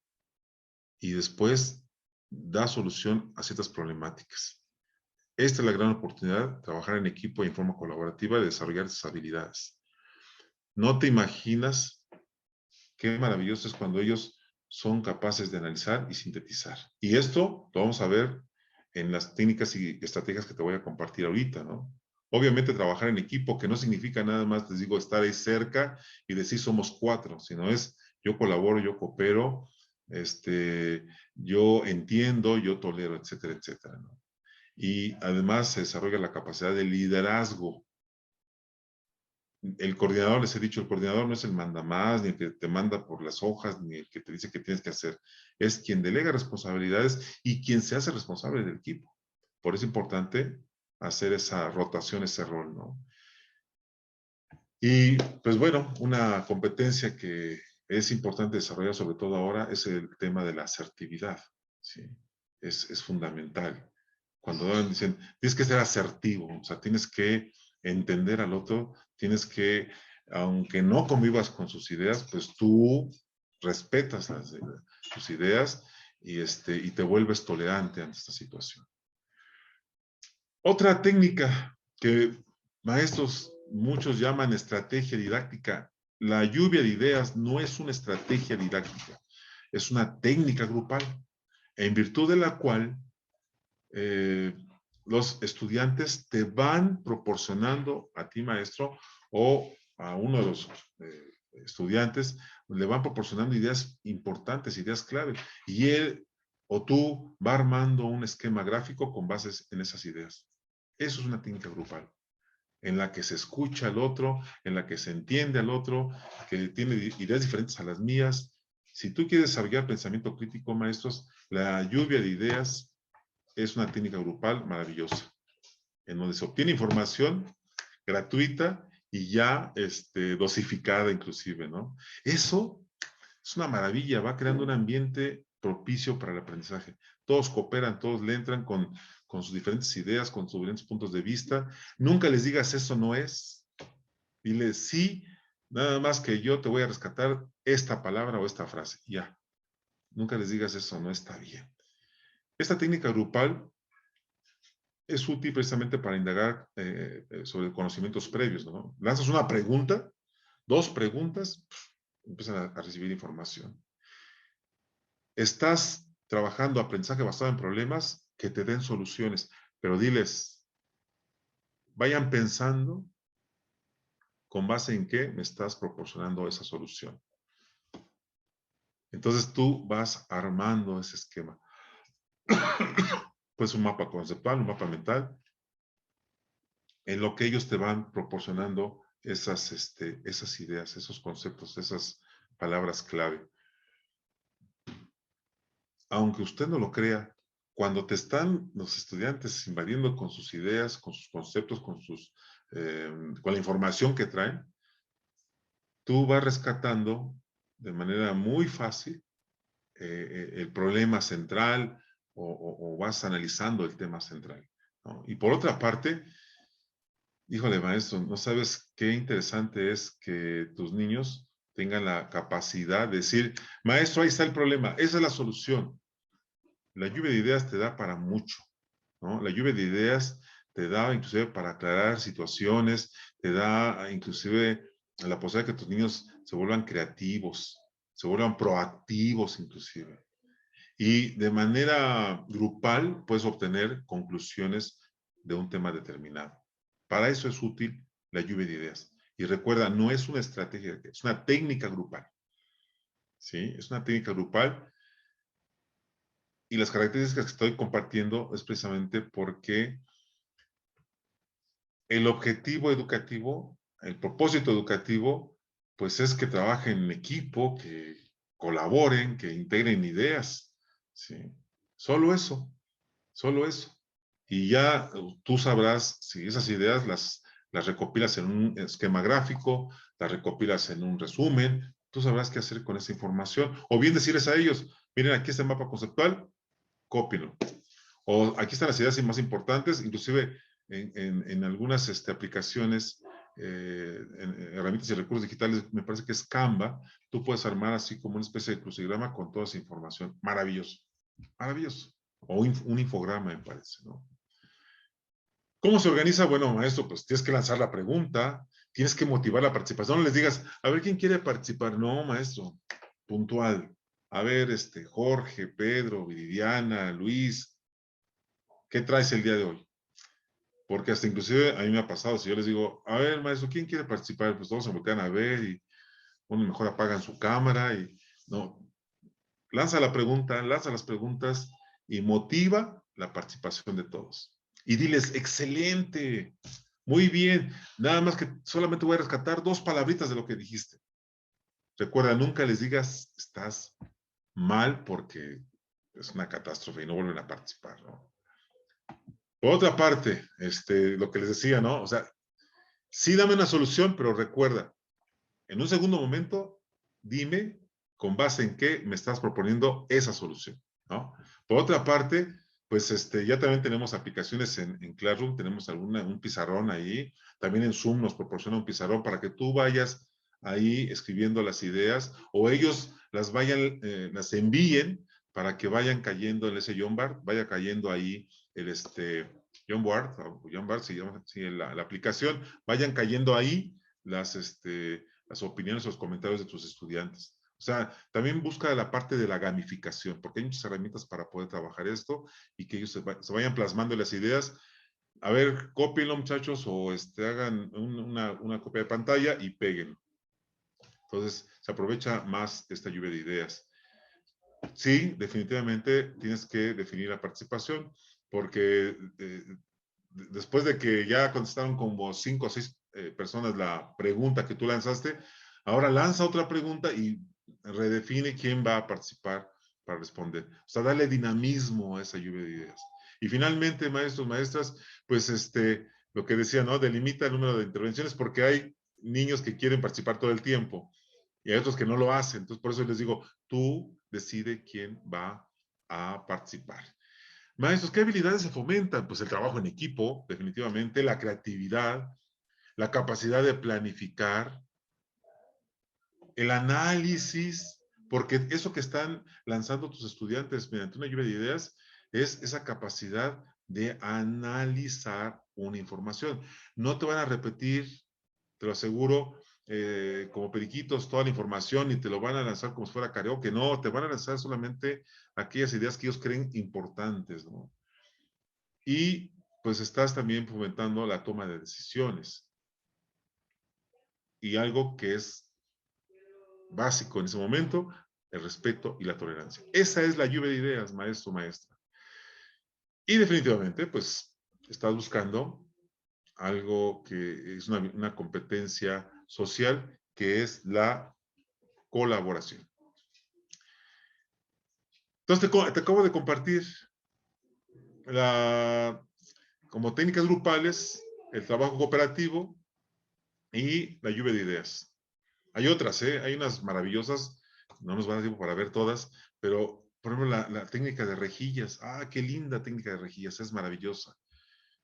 y después da solución a ciertas problemáticas. Esta es la gran oportunidad, trabajar en equipo y en forma colaborativa, de desarrollar esas habilidades. No te imaginas qué maravilloso es cuando ellos son capaces de analizar y sintetizar. Y esto lo vamos a ver en las técnicas y estrategias que te voy a compartir ahorita, ¿no? Obviamente trabajar en equipo, que no significa nada más, les digo, estar ahí cerca y decir somos 4, sino es yo colaboro, yo coopero, yo entiendo, yo tolero, etcétera, etcétera, ¿no? Y además se desarrolla la capacidad de liderazgo. El coordinador, les he dicho, el coordinador no es el mandamás, ni el que te manda por las hojas, ni el que te dice qué tienes que hacer. Es quien delega responsabilidades y quien se hace responsable del equipo. Por eso es importante hacer esa rotación, ese rol, ¿no? Y pues bueno, una competencia que es importante desarrollar sobre todo ahora es el tema de la asertividad, ¿sí? Es fundamental. Cuando dicen, tienes que ser asertivo, o sea, tienes que entender al otro, tienes que, aunque no convivas con sus ideas, pues tú respetas sus ideas y te vuelves tolerante ante esta situación. Otra técnica que maestros muchos llaman estrategia didáctica, la lluvia de ideas no es una estrategia didáctica, es una técnica grupal, en virtud de la cual los estudiantes te van proporcionando a ti, maestro, o a uno de los estudiantes, le van proporcionando ideas importantes, ideas clave, y él o tú va armando un esquema gráfico con bases en esas ideas. Eso es una técnica grupal, en la que se escucha al otro, en la que se entiende al otro, que tiene ideas diferentes a las mías. Si tú quieres desarrollar pensamiento crítico, maestros, la lluvia de ideas es una técnica grupal maravillosa, en donde se obtiene información gratuita y ya dosificada inclusive, ¿no? Eso es una maravilla, va creando un ambiente propicio para el aprendizaje. Todos cooperan, todos le entran con sus diferentes ideas, con sus diferentes puntos de vista. Nunca les digas eso no es. Diles sí, nada más que yo te voy a rescatar esta palabra o esta frase. Ya. Nunca les digas eso no está bien. Esta técnica grupal es útil precisamente para indagar sobre conocimientos previos, ¿no? Lanzas una pregunta, 2 preguntas, empiezan a recibir información. Estás trabajando aprendizaje basado en problemas que te den soluciones, pero diles, vayan pensando con base en qué me estás proporcionando esa solución. Entonces tú vas armando ese esquema. Pues un mapa conceptual, un mapa mental, en lo que ellos te van proporcionando esas ideas, esos conceptos, esas palabras clave. Aunque usted no lo crea, cuando te están los estudiantes invadiendo con sus ideas, con sus conceptos, con la información que traen, tú vas rescatando de manera muy fácil el problema central o vas analizando el tema central, ¿no? Y por otra parte, híjole, maestro, no sabes qué interesante es que tus niños tengan la capacidad de decir, maestro, ahí está el problema, esa es la solución. La lluvia de ideas te da para mucho, ¿no? La lluvia de ideas te da inclusive para aclarar situaciones, te da inclusive la posibilidad de que tus niños se vuelvan creativos, se vuelvan proactivos inclusive. Y de manera grupal puedes obtener conclusiones de un tema determinado. Para eso es útil la lluvia de ideas. Y recuerda, no es una estrategia, es una técnica grupal. ¿Sí? Es una técnica grupal. Y las características que estoy compartiendo es precisamente porque el objetivo educativo, el propósito educativo, pues es que trabajen en equipo, que colaboren, que integren ideas. ¿Sí? Solo eso, solo eso. Y ya tú sabrás si esas ideas las recopilas en un esquema gráfico, las recopilas en un resumen, tú sabrás qué hacer con esa información. O bien decirles a ellos, miren, aquí está el mapa conceptual, cópienlo. O aquí están las ideas más importantes, inclusive en algunas aplicaciones, en herramientas y recursos digitales, me parece que es Canva, tú puedes armar así como una especie de crucigrama con toda esa información. Maravilloso, maravilloso. O un infograma, me parece, ¿no? ¿Cómo se organiza? Bueno, maestro, pues tienes que lanzar la pregunta, tienes que motivar la participación. No les digas, a ver, ¿quién quiere participar? No, maestro, puntual. A ver, Jorge, Pedro, Viridiana, Luis, ¿qué traes el día de hoy? Porque hasta inclusive a mí me ha pasado, si yo les digo, a ver, maestro, ¿quién quiere participar? Pues todos se voltean a ver y uno mejor apagan su cámara y no. Lanza la pregunta, lanza las preguntas y motiva la participación de todos. Y diles, excelente, muy bien, nada más que solamente voy a rescatar 2 palabritas de lo que dijiste. Recuerda, nunca les digas, estás mal porque es una catástrofe y no vuelven a participar, ¿no? Por otra parte, lo que les decía, ¿no? O sea, sí dame una solución, pero recuerda, en un segundo momento, dime con base en qué me estás proponiendo esa solución. ¿no? Por otra parte, pues ya también tenemos aplicaciones en Classroom, tenemos un pizarrón ahí, también en Zoom nos proporciona un pizarrón para que tú vayas ahí escribiendo las ideas o ellos las envíen para que vayan cayendo en ese Jamboard, vaya cayendo ahí el Jamboard, se llama así la aplicación, vayan cayendo ahí las opiniones o los comentarios de tus estudiantes. O sea, también busca la parte de la gamificación, porque hay muchas herramientas para poder trabajar esto y que ellos se vayan plasmando las ideas. A ver, cópienlo, muchachos, o hagan una copia de pantalla y peguen. Entonces, se aprovecha más esta lluvia de ideas. Sí, definitivamente tienes que definir la participación, porque después de que ya contestaron como 5 o 6 personas la pregunta que tú lanzaste, ahora lanza otra pregunta y redefine quién va a participar para responder. O sea, dale dinamismo a esa lluvia de ideas. Y finalmente, maestros, maestras, pues lo que decía, ¿no? Delimita el número de intervenciones porque hay niños que quieren participar todo el tiempo y hay otros que no lo hacen. Entonces, por eso les digo, tú decide quién va a participar. Maestros, ¿qué habilidades se fomentan? Pues el trabajo en equipo, definitivamente, la creatividad, la capacidad de planificar, el análisis, porque eso que están lanzando tus estudiantes mediante una lluvia de ideas es esa capacidad de analizar una información. No te van a repetir, te lo aseguro, como periquitos toda la información y te lo van a lanzar como si fuera karaoke. No, te van a lanzar solamente aquellas ideas que ellos creen importantes, ¿no? Y pues estás también fomentando la toma de decisiones. Y algo que es básico en ese momento, el respeto y la tolerancia. Esa es la lluvia de ideas, maestro, maestra. Y definitivamente, pues, estás buscando algo que es una competencia social, que es la colaboración. Entonces, te acabo de compartir como técnicas grupales, el trabajo cooperativo y la lluvia de ideas. Hay otras, hay unas maravillosas, no nos va a dar tiempo para ver todas, pero por ejemplo la técnica de rejillas, qué linda técnica de rejillas, es maravillosa,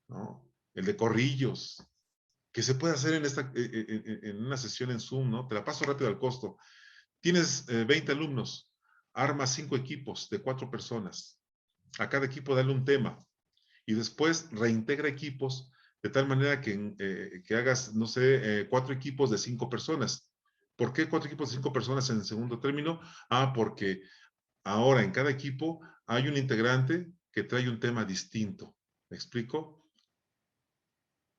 ¿no? El de corrillos, que se puede hacer en una sesión en Zoom, ¿no? Te la paso rápido al costo. Tienes 20 alumnos, armas 5 equipos de 4 personas, a cada equipo dale un tema, y después reintegra equipos de tal manera que hagas, no sé, 4 equipos de 5 personas. ¿Por qué 4 equipos de 5 personas en el segundo término? Porque ahora en cada equipo hay un integrante que trae un tema distinto. ¿Me explico?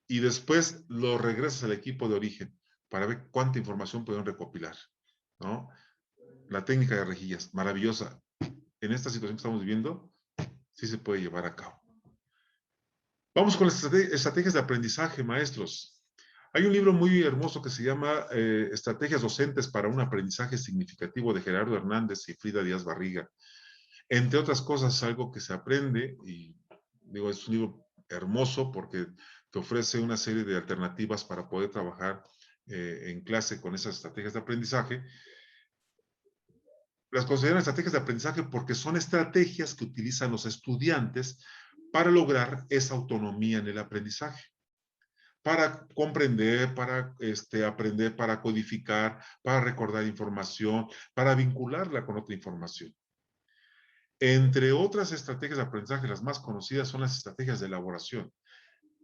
Y después lo regresas al equipo de origen para ver cuánta información pueden recopilar, ¿no? La técnica de rejillas, maravillosa. En esta situación que estamos viviendo, sí se puede llevar a cabo. Vamos con las estrategias de aprendizaje, maestros. Hay un libro muy hermoso que se llama Estrategias docentes para un aprendizaje significativo de Gerardo Hernández y Frida Díaz Barriga. Entre otras cosas, algo que se aprende, y digo, es un libro hermoso porque te ofrece una serie de alternativas para poder trabajar en clase con esas estrategias de aprendizaje. Las consideran estrategias de aprendizaje porque son estrategias que utilizan los estudiantes para lograr esa autonomía en el aprendizaje, para comprender, para aprender, para codificar, para recordar información, para vincularla con otra información. Entre otras estrategias de aprendizaje, las más conocidas son las estrategias de elaboración,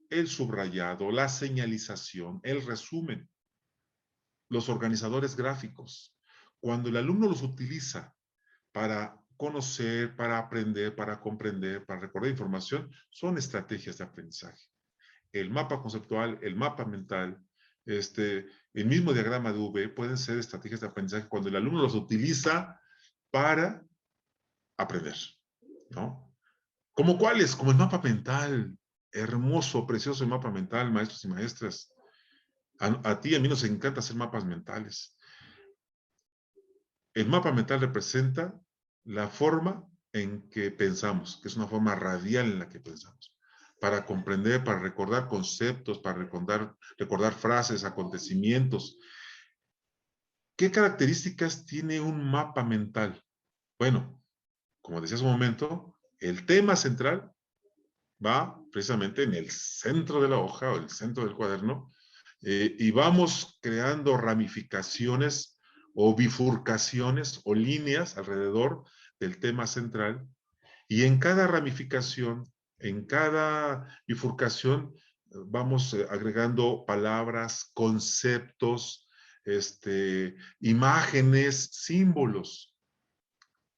el subrayado, la señalización, el resumen, los organizadores gráficos. Cuando el alumno los utiliza para conocer, para aprender, para comprender, para recordar información, son estrategias de aprendizaje. El mapa conceptual, el mapa mental, el mismo diagrama de V pueden ser estrategias de aprendizaje cuando el alumno los utiliza para aprender, ¿no? ¿Como cuáles? Como el mapa mental. Hermoso, precioso el mapa mental, maestros y maestras. A ti y a mí nos encanta hacer mapas mentales. El mapa mental representa la forma en que pensamos, que es una forma radial en la que pensamos, para comprender, para recordar conceptos, para recordar frases, acontecimientos. ¿Qué características tiene un mapa mental? Bueno, como decía hace un momento, el tema central va precisamente en el centro de la hoja o el centro del cuaderno, y vamos creando ramificaciones o bifurcaciones o líneas alrededor del tema central, y en cada ramificación, en cada bifurcación, vamos agregando palabras, conceptos, imágenes, símbolos,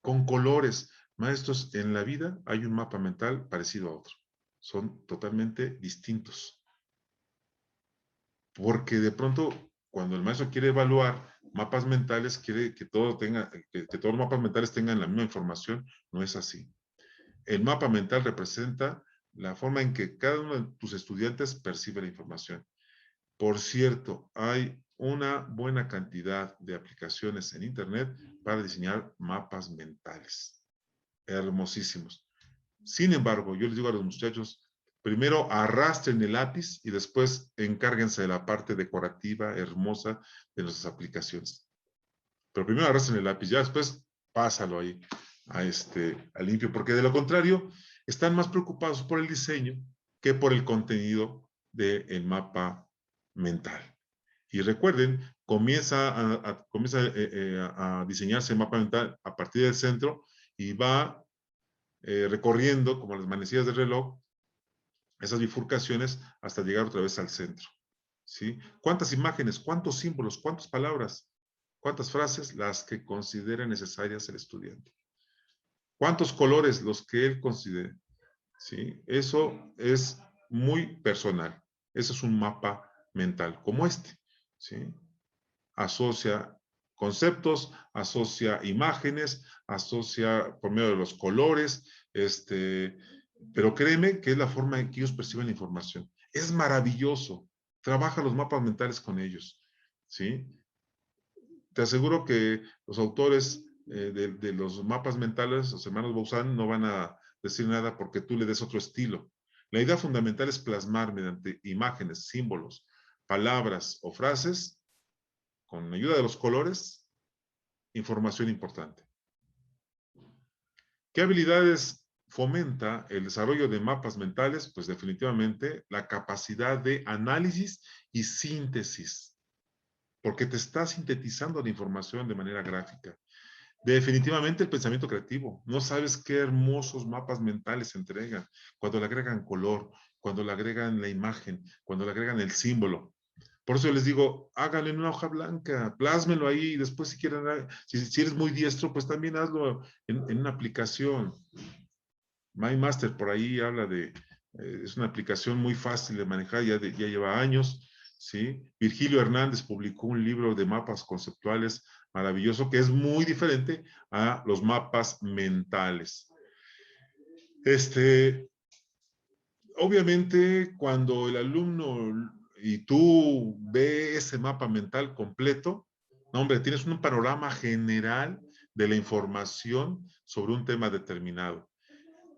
con colores. Maestros, en la vida hay un mapa mental parecido a otro. Son totalmente distintos. Porque de pronto, cuando el maestro quiere evaluar mapas mentales, quiere que todo tenga, que todos los mapas mentales tengan la misma información. No es así. El mapa mental representa la forma en que cada uno de tus estudiantes percibe la información. Por cierto, hay una buena cantidad de aplicaciones en Internet para diseñar mapas mentales. Hermosísimos. Sin embargo, yo les digo a los muchachos, primero arrastren el lápiz y después encárguense de la parte decorativa, hermosa de nuestras aplicaciones. Pero primero arrastren el lápiz, ya después pásalo ahí a limpio, porque de lo contrario, están más preocupados por el diseño que por el contenido del mapa mental. Y recuerden, comienza a diseñarse el mapa mental a partir del centro y va recorriendo, como las manecillas del reloj, esas bifurcaciones hasta llegar otra vez al centro. ¿Sí? ¿Cuántas imágenes, cuántos símbolos, cuántas palabras, cuántas frases? Las que considere necesarias el estudiante. ¿Cuántos colores? Los que él considere. ¿Sí? Eso es muy personal. Eso es un mapa mental como este. ¿Sí? Asocia conceptos, asocia imágenes, asocia por medio de los colores, pero créeme que es la forma en que ellos perciben la información. Es maravilloso. Trabaja los mapas mentales con ellos. ¿Sí? Te aseguro que los autores de los mapas mentales, los hermanos Bauzán, no van a decir nada porque tú le des otro estilo. La idea fundamental es plasmar mediante imágenes, símbolos, palabras o frases, con ayuda de los colores, información importante. ¿Qué habilidades fomenta el desarrollo de mapas mentales? Pues definitivamente la capacidad de análisis y síntesis, porque te está sintetizando la información de manera gráfica. Definitivamente el pensamiento creativo. No sabes qué hermosos mapas mentales se entregan cuando le agregan color, cuando le agregan la imagen, cuando le agregan el símbolo. Por eso les digo, háganlo en una hoja blanca, plásmenlo ahí, y después si quieren, si eres muy diestro, pues también hazlo en una aplicación. MyMaster por ahí habla de, es una aplicación muy fácil de manejar, ya lleva años, ¿sí? Virgilio Hernández publicó un libro de mapas conceptuales maravilloso que es muy diferente a los mapas mentales. Obviamente, cuando el alumno y tú ves ese mapa mental completo, no, hombre, tienes un panorama general de la información sobre un tema determinado.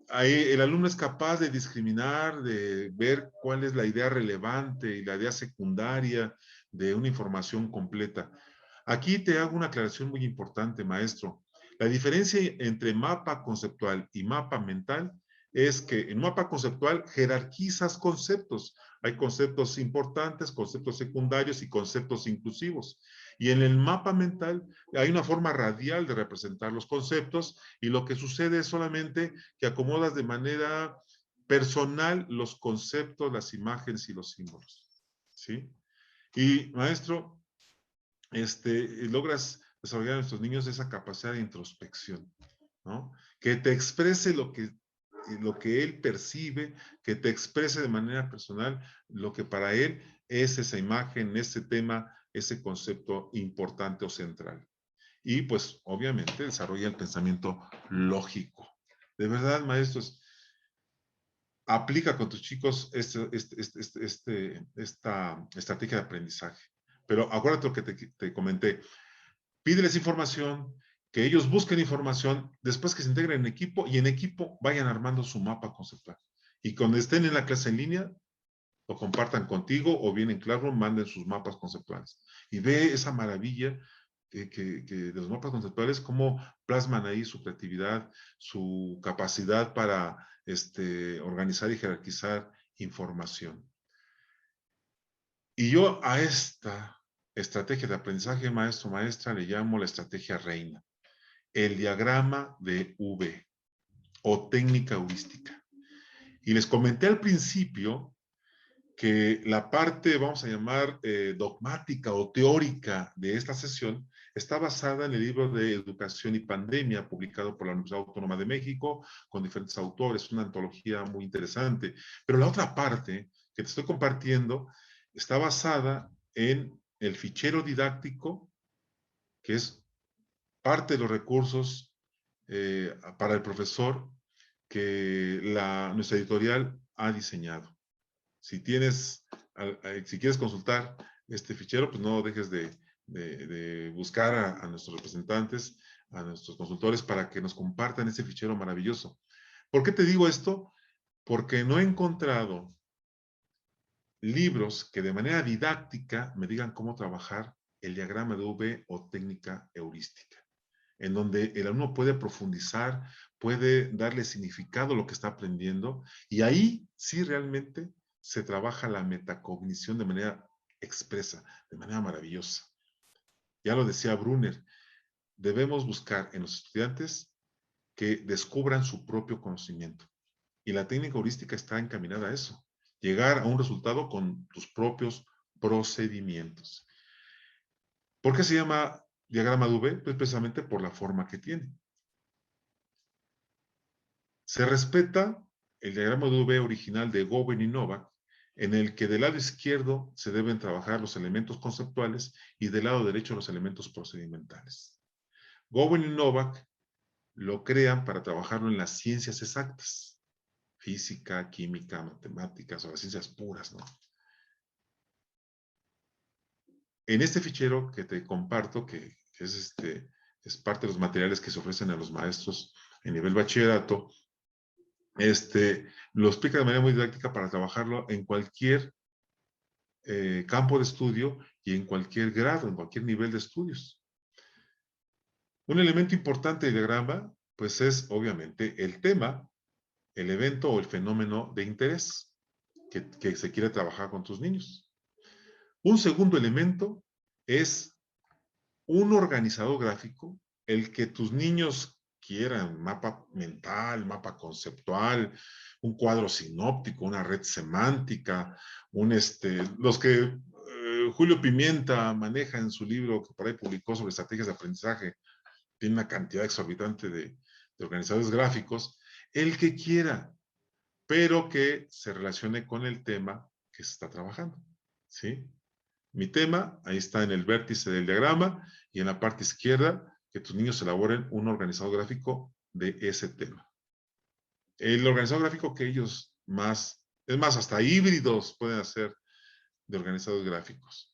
Ahí el alumno es capaz de discriminar, de ver cuál es la idea relevante y la idea secundaria de una información completa. Aquí te hago una aclaración muy importante, maestro. La diferencia entre mapa conceptual y mapa mental es que en mapa conceptual jerarquizas conceptos. Hay conceptos importantes, conceptos secundarios y conceptos inclusivos. Y en el mapa mental hay una forma radial de representar los conceptos y lo que sucede es solamente que acomodas de manera personal los conceptos, las imágenes y los símbolos. ¿Sí? Y maestro, logras desarrollar en nuestros niños esa capacidad de introspección, ¿no? Que te exprese lo que él percibe, que te exprese de manera personal lo que para él es esa imagen, ese tema, ese concepto importante o central. Y pues obviamente desarrolla el pensamiento lógico. De verdad, maestros, aplica con tus chicos esta estrategia de aprendizaje. Pero acuérdate lo que te comenté. Pídeles información, que ellos busquen información, después que se integren en equipo y en equipo vayan armando su mapa conceptual. Y cuando estén en la clase en línea, lo compartan contigo o bien en Classroom, manden sus mapas conceptuales. Y ve esa maravilla de los mapas conceptuales, cómo plasman ahí su creatividad, su capacidad para organizar y jerarquizar información. Y yo a esta estrategia de aprendizaje maestro-maestra le llamo la estrategia reina, el diagrama de V o técnica heurística. Y les comenté al principio que la parte, vamos a llamar, dogmática o teórica de esta sesión está basada en el libro de Educación y Pandemia, publicado por la Universidad Autónoma de México, con diferentes autores, una antología muy interesante. Pero la otra parte que te estoy compartiendo está basada en el fichero didáctico, que es parte de los recursos para el profesor que nuestra editorial ha diseñado. Si quieres consultar este fichero, pues no dejes de buscar a nuestros representantes, a nuestros consultores, para que nos compartan ese fichero maravilloso. ¿Por qué te digo esto? Porque no he encontrado libros que de manera didáctica me digan cómo trabajar el diagrama de V o técnica heurística, en donde el alumno puede profundizar, puede darle significado a lo que está aprendiendo, y ahí sí realmente se trabaja la metacognición de manera expresa, de manera maravillosa. Ya lo decía Brunner, debemos buscar en los estudiantes que descubran su propio conocimiento. Y la técnica heurística está encaminada a eso, llegar a un resultado con tus propios procedimientos. ¿Por qué se llama diagrama de V? Pues precisamente por la forma que tiene. Se respeta el diagrama de V original de Gowen y Novak, en el que del lado izquierdo se deben trabajar los elementos conceptuales y del lado derecho los elementos procedimentales. Gowen y Novak lo crean para trabajarlo en las ciencias exactas, física, química, matemáticas o las ciencias puras, ¿no? En este fichero que te comparto, que es parte de los materiales que se ofrecen a los maestros en nivel bachillerato, lo explica de manera muy didáctica para trabajarlo en cualquier campo de estudio y en cualquier grado, en cualquier nivel de estudios. Un elemento importante del diagrama, pues es obviamente el tema, el evento o el fenómeno de interés que se quiere trabajar con tus niños. Un segundo elemento es un organizador gráfico, el que tus niños quieran, mapa mental, mapa conceptual, un cuadro sinóptico, una red semántica, los que Julio Pimienta maneja en su libro que por ahí publicó sobre estrategias de aprendizaje, tiene una cantidad exorbitante de organizadores gráficos, el que quiera, pero que se relacione con el tema que se está trabajando, ¿sí? Mi tema, ahí está en el vértice del diagrama, y en la parte izquierda, que tus niños elaboren un organizador gráfico de ese tema. El organizador gráfico que ellos más, es más, hasta híbridos pueden hacer de organizadores gráficos.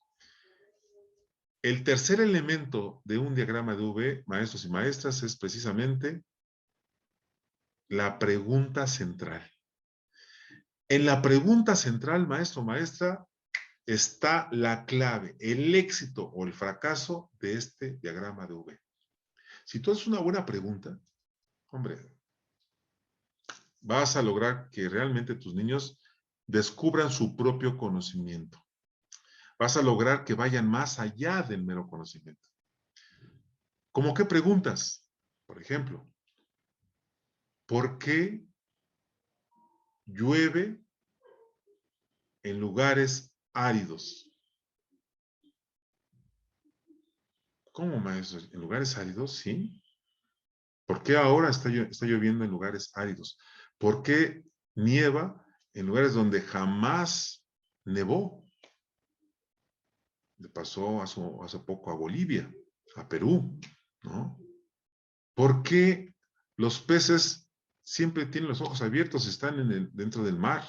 El tercer elemento de un diagrama de V, maestros y maestras, es precisamente la pregunta central. En la pregunta central, maestro o maestra, está la clave, el éxito o el fracaso de este diagrama de V. Si tú haces una buena pregunta, hombre, vas a lograr que realmente tus niños descubran su propio conocimiento. Vas a lograr que vayan más allá del mero conocimiento. ¿Cómo qué preguntas? Por ejemplo, ¿por qué llueve en lugares áridos? ¿Cómo, maestro? ¿En lugares áridos? Sí. ¿Por qué ahora está lloviendo en lugares áridos? ¿Por qué nieva en lugares donde jamás nevó? Le pasó hace poco a Bolivia, a Perú, ¿no? ¿Por qué los peces siempre tienen los ojos abiertos y están dentro del mar?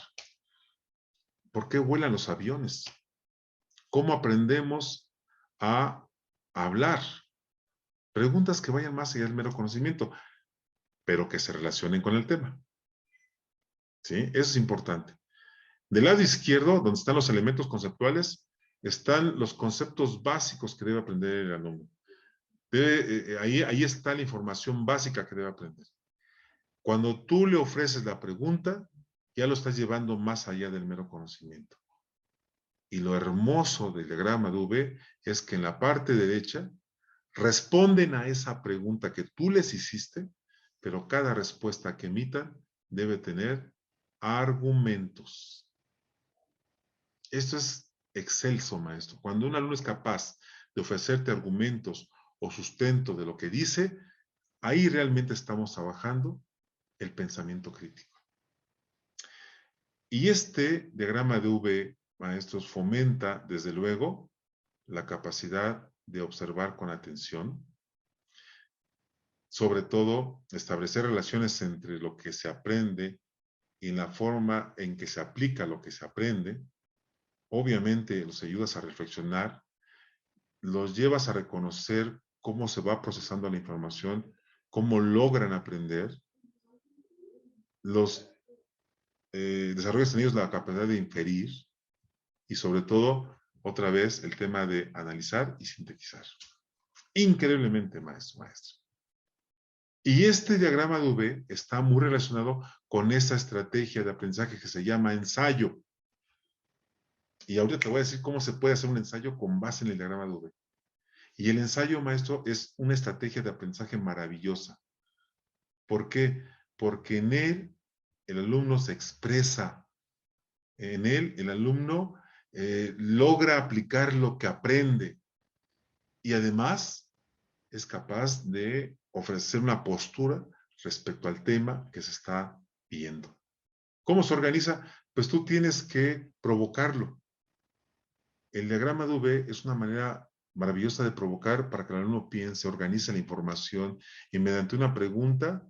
¿Por qué vuelan los aviones? ¿Cómo aprendemos a hablar? Preguntas que vayan más allá del mero conocimiento, pero que se relacionen con el tema. ¿Sí? Eso es importante. Del lado izquierdo, donde están los elementos conceptuales, están los conceptos básicos que debe aprender el alumno. Ahí está la información básica que debe aprender. Cuando tú le ofreces la pregunta, ya lo estás llevando más allá del mero conocimiento. Y lo hermoso del diagrama de V es que en la parte derecha responden a esa pregunta que tú les hiciste, pero cada respuesta que emitan debe tener argumentos. Esto es excelso, maestro. Cuando un alumno es capaz de ofrecerte argumentos o sustento de lo que dice, ahí realmente estamos trabajando el pensamiento crítico. Y este diagrama de V, maestros, fomenta, desde luego, la capacidad de observar con atención, sobre todo establecer relaciones entre lo que se aprende y la forma en que se aplica lo que se aprende. Obviamente los ayudas a reflexionar, los llevas a reconocer cómo se va procesando la información, cómo logran aprender, los desarrollas en ellos la capacidad de inferir y sobre todo, otra vez, el tema de analizar y sintetizar. Increíblemente, maestro. Y este diagrama de V está muy relacionado con esa estrategia de aprendizaje que se llama ensayo. Y ahorita te voy a decir cómo se puede hacer un ensayo con base en el diagrama de V. Y el ensayo, maestro, es una estrategia de aprendizaje maravillosa. ¿Por qué? Porque en él el alumno se expresa. En él el alumno logra aplicar lo que aprende. Y además es capaz de ofrecer una postura respecto al tema que se está viendo. ¿Cómo se organiza? Pues tú tienes que provocarlo. El diagrama de V es una manera maravillosa de provocar para que el alumno piense, organice la información y mediante una pregunta,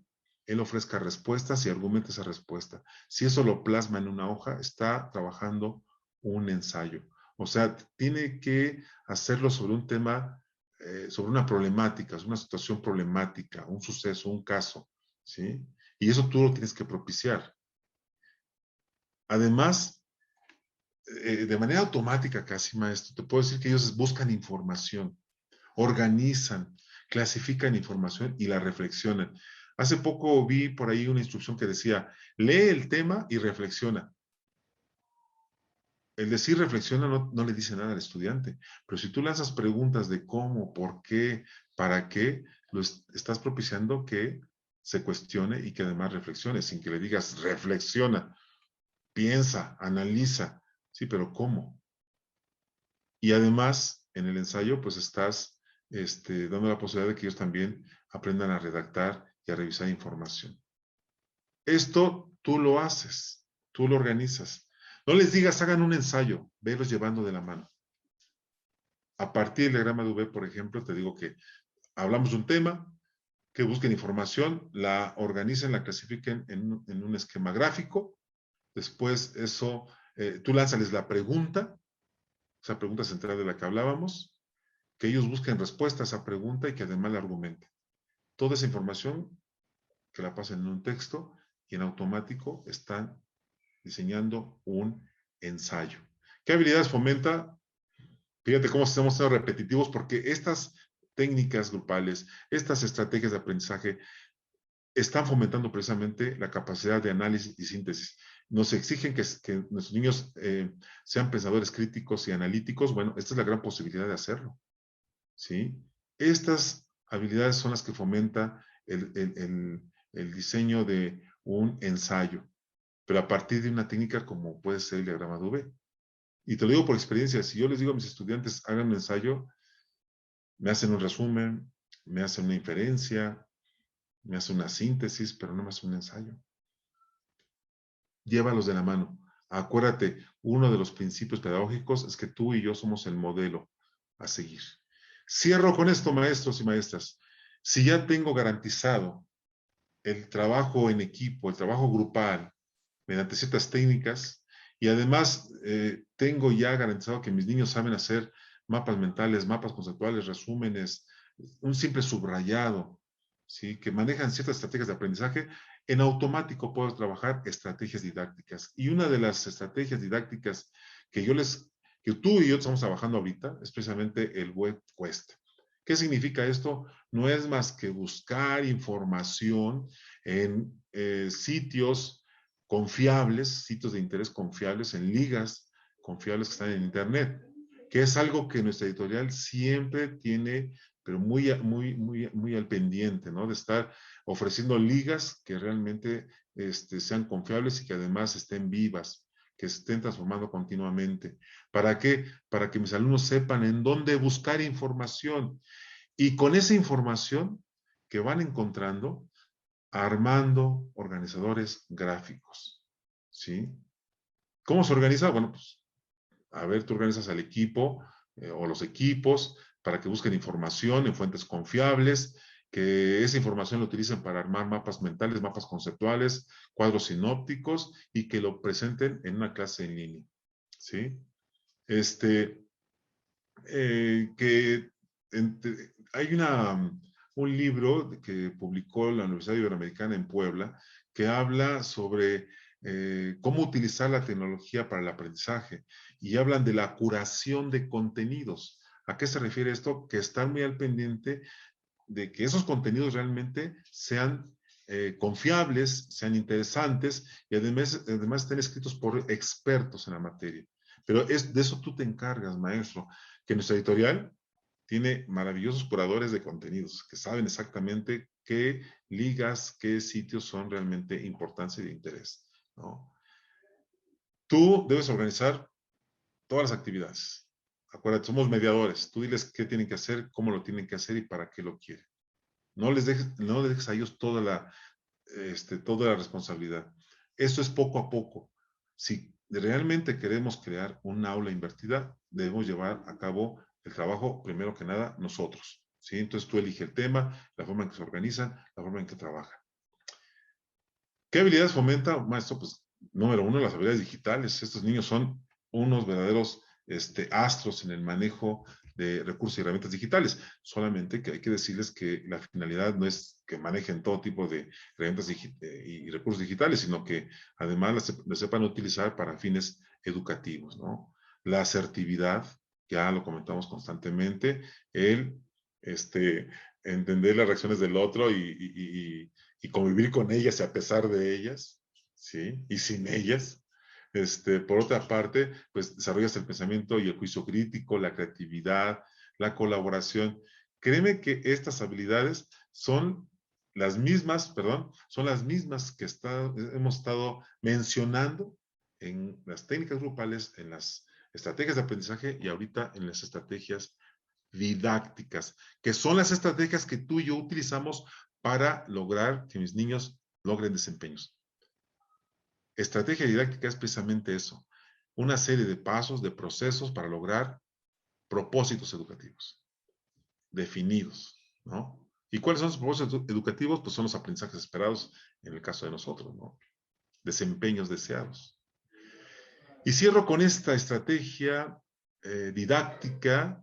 él ofrezca respuestas y argumente esa respuesta. Si eso lo plasma en una hoja, está trabajando un ensayo. O sea, tiene que hacerlo sobre un tema, sobre una problemática, una situación problemática, un suceso, un caso, ¿sí? Y eso tú lo tienes que propiciar. Además, de manera automática casi, maestro, te puedo decir que ellos buscan información, organizan, clasifican información y la reflexionan. Hace poco vi por ahí una instrucción que decía, lee el tema y reflexiona. El decir reflexiona no le dice nada al estudiante, pero si tú lanzas preguntas de cómo, por qué, para qué, estás propiciando que se cuestione y que además reflexione, sin que le digas reflexiona, piensa, analiza. Sí, pero ¿cómo? Y además, en el ensayo, pues estás dando la posibilidad de que ellos también aprendan a redactar y a revisar información. Esto tú lo haces, tú lo organizas. No les digas, hagan un ensayo, velos llevando de la mano. A partir del diagrama de V, por ejemplo, te digo que hablamos de un tema, que busquen información, la organicen, la clasifiquen en un esquema gráfico. Después eso, tú lánzales la pregunta, esa pregunta central de la que hablábamos, que ellos busquen respuesta a esa pregunta y que además la argumenten. Toda esa información que la pasen en un texto y en automático están diseñando un ensayo. ¿Qué habilidades fomenta? Fíjate cómo estamos siendo repetitivos porque estas técnicas grupales, estas estrategias de aprendizaje están fomentando precisamente la capacidad de análisis y síntesis. Nos exigen que nuestros niños sean pensadores críticos y analíticos. Bueno, esta es la gran posibilidad de hacerlo. ¿Sí? Estas habilidades son las que fomenta el diseño de un ensayo, pero a partir de una técnica como puede ser el diagrama de V. Y te lo digo por experiencia, si yo les digo a mis estudiantes, hagan un ensayo, me hacen un resumen, me hacen una inferencia, me hacen una síntesis, pero no me hacen un ensayo. Llévalos de la mano. Acuérdate, uno de los principios pedagógicos es que tú y yo somos el modelo a seguir. Cierro con esto, maestros y maestras. Si ya tengo garantizado el trabajo en equipo, el trabajo grupal, mediante ciertas técnicas, y además tengo ya garantizado que mis niños saben hacer mapas mentales, mapas conceptuales, resúmenes, un simple subrayado, ¿sí? Que manejan ciertas estrategias de aprendizaje, en automático puedo trabajar estrategias didácticas. Y una de las estrategias didácticas que tú y yo estamos trabajando ahorita es precisamente el Web Quest. ¿Qué significa esto? No es más que buscar información en sitios confiables, sitios de interés confiables, en ligas confiables que están en Internet, que es algo que nuestra editorial siempre tiene, pero muy al pendiente, ¿no? De estar ofreciendo ligas que realmente sean confiables y que además estén vivas, que se estén transformando continuamente. ¿Para qué? Para que mis alumnos sepan en dónde buscar información. Y con esa información que van encontrando, armando organizadores gráficos, ¿sí? ¿Cómo se organiza? Bueno, pues, a ver, tú organizas al equipo o los equipos para que busquen información en fuentes confiables, que esa información la utilicen para armar mapas mentales, mapas conceptuales, cuadros sinópticos y que lo presenten en una clase en línea, ¿sí? Hay un libro que publicó la Universidad Iberoamericana en Puebla que habla sobre cómo utilizar la tecnología para el aprendizaje y hablan de la curación de contenidos. ¿A qué se refiere esto? Que estar muy al pendiente de que esos contenidos realmente sean confiables, sean interesantes y además estén escritos por expertos en la materia. Pero de eso tú te encargas, maestro, que nuestra editorial tiene maravillosos curadores de contenidos que saben exactamente qué ligas, qué sitios son realmente importantes y de interés, ¿no? Tú debes organizar todas las actividades. Acuérdate, somos mediadores. Tú diles qué tienen que hacer, cómo lo tienen que hacer y para qué lo quieren. No les dejes a ellos toda la responsabilidad. Eso es poco a poco. Si realmente queremos crear un aula invertida, debemos llevar a cabo el trabajo, primero que nada, nosotros, ¿sí? Entonces tú eliges el tema, la forma en que se organizan, la forma en que trabajan. ¿Qué habilidades fomenta, maestro? Pues, número uno, las habilidades digitales. Estos niños son unos verdaderos astros en el manejo de recursos y herramientas digitales. Solamente que hay que decirles que la finalidad no es que manejen todo tipo de herramientas y recursos digitales, sino que además las sepan utilizar para fines educativos, ¿no? La asertividad, ya lo comentamos constantemente, el entender las reacciones del otro y convivir con ellas y a pesar de ellas, ¿sí? Y sin ellas. Por otra parte, pues desarrollas el pensamiento y el juicio crítico, la creatividad, la colaboración. Créeme que estas habilidades son las mismas que hemos estado mencionando en las técnicas grupales, en las estrategias de aprendizaje y ahorita en las estrategias didácticas, que son las estrategias que tú y yo utilizamos para lograr que mis niños logren desempeños. Estrategia didáctica es precisamente eso, una serie de pasos, de procesos para lograr propósitos educativos definidos, ¿no? ¿Y cuáles son los propósitos educativos? Pues son los aprendizajes esperados en el caso de nosotros, ¿no? Desempeños deseados. Y cierro con esta estrategia didáctica,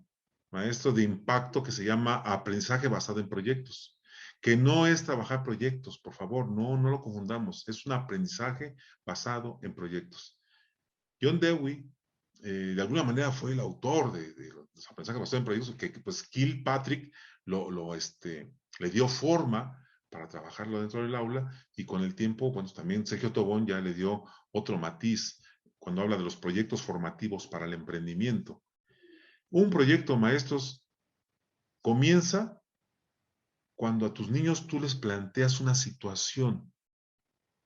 maestro, de impacto que se llama aprendizaje basado en proyectos. Que no es trabajar proyectos, por favor, no lo confundamos. Es un aprendizaje basado en proyectos. John Dewey, de alguna manera, fue el autor de los aprendizajes basados en proyectos, que pues Kilpatrick le dio forma para trabajarlo dentro del aula, y con el tiempo, bueno, también Sergio Tobón ya le dio otro matiz cuando habla de los proyectos formativos para el emprendimiento. Un proyecto, maestros, comienza cuando a tus niños tú les planteas una situación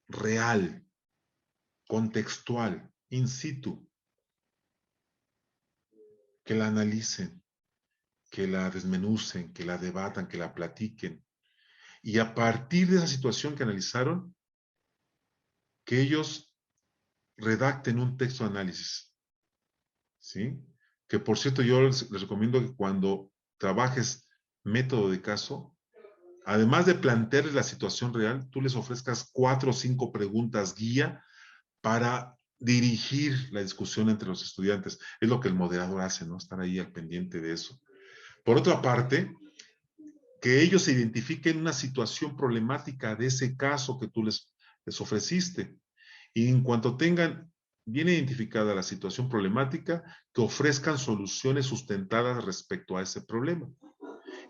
real, contextual, in situ, que la analicen, que la desmenucen, que la debatan, que la platiquen. Y a partir de esa situación que analizaron, que ellos redacten un texto de análisis. ¿Sí? Que por cierto, yo les recomiendo que cuando trabajes método de caso, además de plantearles la situación real, tú les ofrezcas 4 o 5 preguntas guía para dirigir la discusión entre los estudiantes. Es lo que el moderador hace, ¿no? Estar ahí al pendiente de eso. Por otra parte, que ellos se identifiquen una situación problemática de ese caso que tú les ofreciste. Y en cuanto tengan bien identificada la situación problemática, que ofrezcan soluciones sustentadas respecto a ese problema.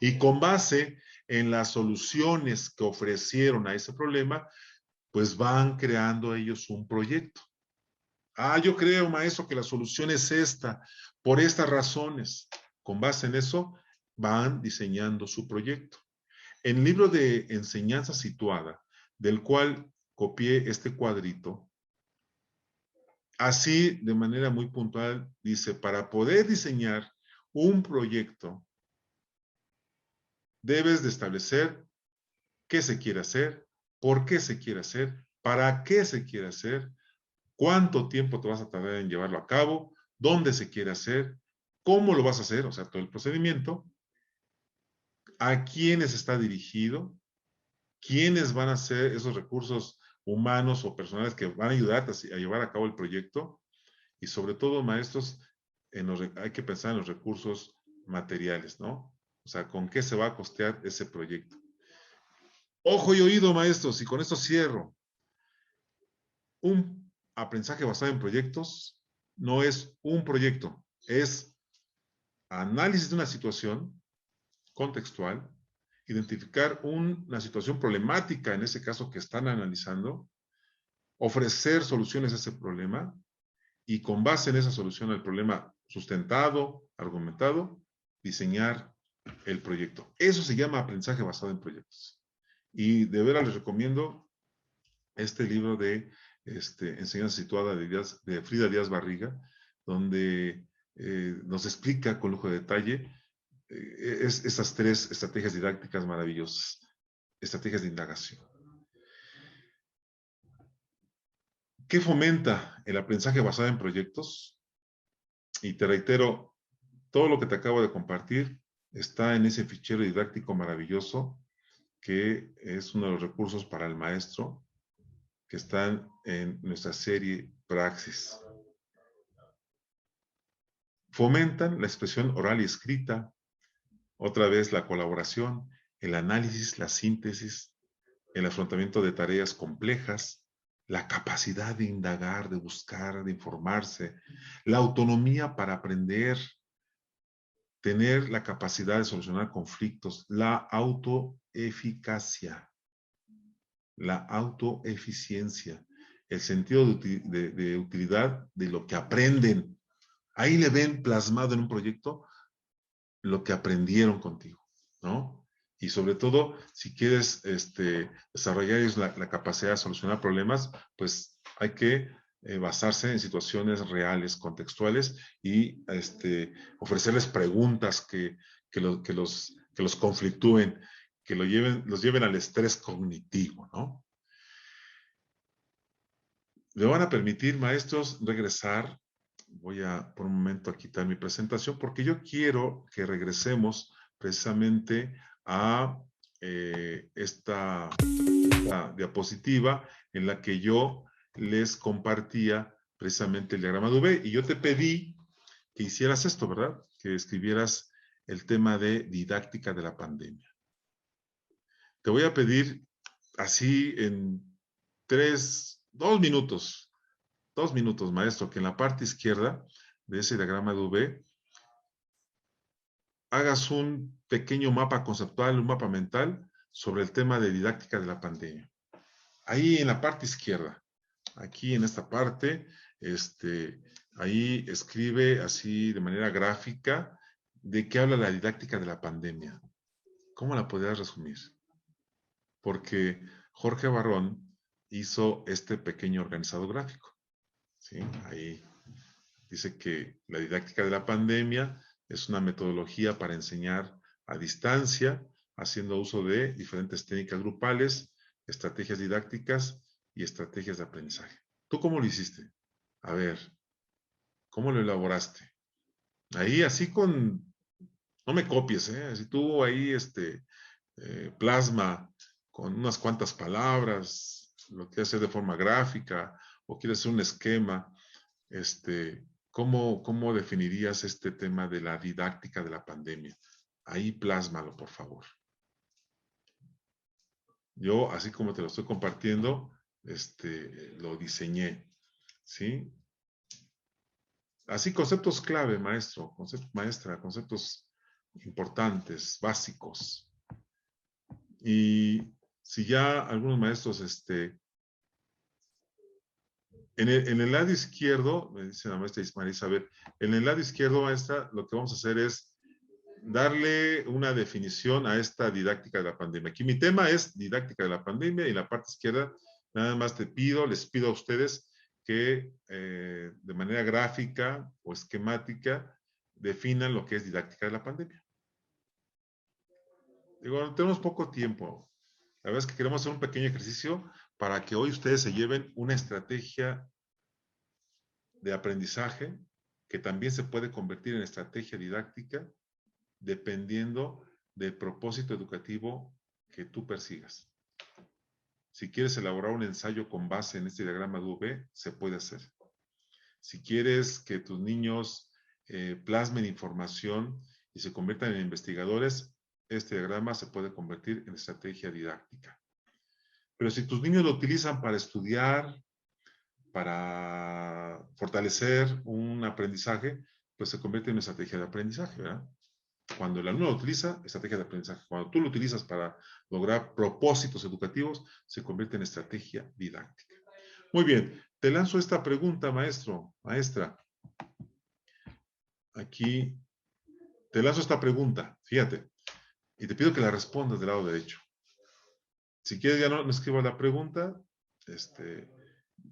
Y con base en las soluciones que ofrecieron a ese problema, pues van creando ellos un proyecto. Ah, yo creo, maestro, que la solución es esta, por estas razones. Con base en eso, van diseñando su proyecto. En el libro de enseñanza situada, del cual copié este cuadrito, así de manera muy puntual, dice, para poder diseñar un proyecto, debes de establecer qué se quiere hacer, por qué se quiere hacer, para qué se quiere hacer, cuánto tiempo te vas a tardar en llevarlo a cabo, dónde se quiere hacer, cómo lo vas a hacer, o sea, todo el procedimiento, a quiénes está dirigido, quiénes van a ser esos recursos humanos o personales que van a ayudarte a llevar a cabo el proyecto, y sobre todo, maestros, hay que pensar en los recursos materiales, ¿no? O sea, ¿con qué se va a costear ese proyecto? Ojo y oído, maestros, y con esto cierro. Un aprendizaje basado en proyectos no es un proyecto, es análisis de una situación contextual, identificar una situación problemática, en ese caso que están analizando, ofrecer soluciones a ese problema y con base en esa solución al problema sustentado, argumentado, diseñar el proyecto. Eso se llama aprendizaje basado en proyectos. Y de veras les recomiendo este libro de Enseñanza Situada de Frida Díaz Barriga, donde nos explica con lujo de detalle esas 3 estrategias didácticas maravillosas, estrategias de indagación. ¿Qué fomenta el aprendizaje basado en proyectos? Y te reitero, todo lo que te acabo de compartir está en ese fichero didáctico maravilloso que es uno de los recursos para el maestro que están en nuestra serie Praxis. Fomentan la expresión oral y escrita, otra vez la colaboración, el análisis, la síntesis, el afrontamiento de tareas complejas, la capacidad de indagar, de buscar, de informarse, la autonomía para aprender, tener la capacidad de solucionar conflictos, la autoeficacia, la autoeficiencia, el sentido de utilidad de lo que aprenden. Ahí le ven plasmado en un proyecto lo que aprendieron contigo, ¿no? Y sobre todo, si quieres desarrollar la capacidad de solucionar problemas, pues hay que basarse en situaciones reales, contextuales, y ofrecerles preguntas que los conflictúen, que los lleven al estrés cognitivo, ¿no? Le van a permitir, maestros, regresar. Voy a por un momento a quitar mi presentación porque yo quiero que regresemos precisamente a esta diapositiva en la que yo les compartía precisamente el diagrama de V, y yo te pedí que hicieras esto, ¿verdad? Que escribieras el tema de didáctica de la pandemia. Te voy a pedir así en 2 minutos, maestro, que en la parte izquierda de ese diagrama de V hagas un pequeño mapa conceptual, un mapa mental sobre el tema de didáctica de la pandemia. Ahí en la parte izquierda, aquí en esta parte, ahí escribe así de manera gráfica de qué habla la didáctica de la pandemia. ¿Cómo la podrías resumir? Porque Jorge Barrón hizo este pequeño organizado gráfico. ¿Sí? Ahí dice que la didáctica de la pandemia es una metodología para enseñar a distancia, haciendo uso de diferentes técnicas grupales, estrategias didácticas y estrategias de aprendizaje. ¿Tú cómo lo hiciste? A ver, ¿cómo lo elaboraste? Ahí así no me copies, ¿eh? Si tú ahí plasma con unas cuantas palabras, lo quieres hacer de forma gráfica o quieres hacer un esquema, ¿cómo definirías este tema de la didáctica de la pandemia? Ahí plásmalo, por favor. Yo, así como te lo estoy compartiendo, lo diseñé, ¿sí? Así, conceptos clave, maestro, maestra, conceptos importantes, básicos. Y si ya algunos maestros, en el lado izquierdo, me dice la maestra María Isabel, en el lado izquierdo, maestra, lo que vamos a hacer es darle una definición a esta didáctica de la pandemia. Aquí mi tema es didáctica de la pandemia y en la parte izquierda nada más les pido a ustedes que de manera gráfica o esquemática definan lo que es didáctica de la pandemia. Digo, tenemos poco tiempo. La verdad es que queremos hacer un pequeño ejercicio para que hoy ustedes se lleven una estrategia de aprendizaje que también se puede convertir en estrategia didáctica dependiendo del propósito educativo que tú persigas. Si quieres elaborar un ensayo con base en este diagrama de V, se puede hacer. Si quieres que tus niños plasmen información y se conviertan en investigadores, este diagrama se puede convertir en estrategia didáctica. Pero si tus niños lo utilizan para estudiar, para fortalecer un aprendizaje, pues se convierte en una estrategia de aprendizaje, ¿verdad? Cuando el alumno lo utiliza, estrategia de aprendizaje. Cuando tú lo utilizas para lograr propósitos educativos, se convierte en estrategia didáctica. Muy bien, te lanzo esta pregunta, maestro, maestra. Aquí te lanzo esta pregunta, fíjate, y te pido que la respondas del lado derecho. Si quieres ya no escribas la pregunta,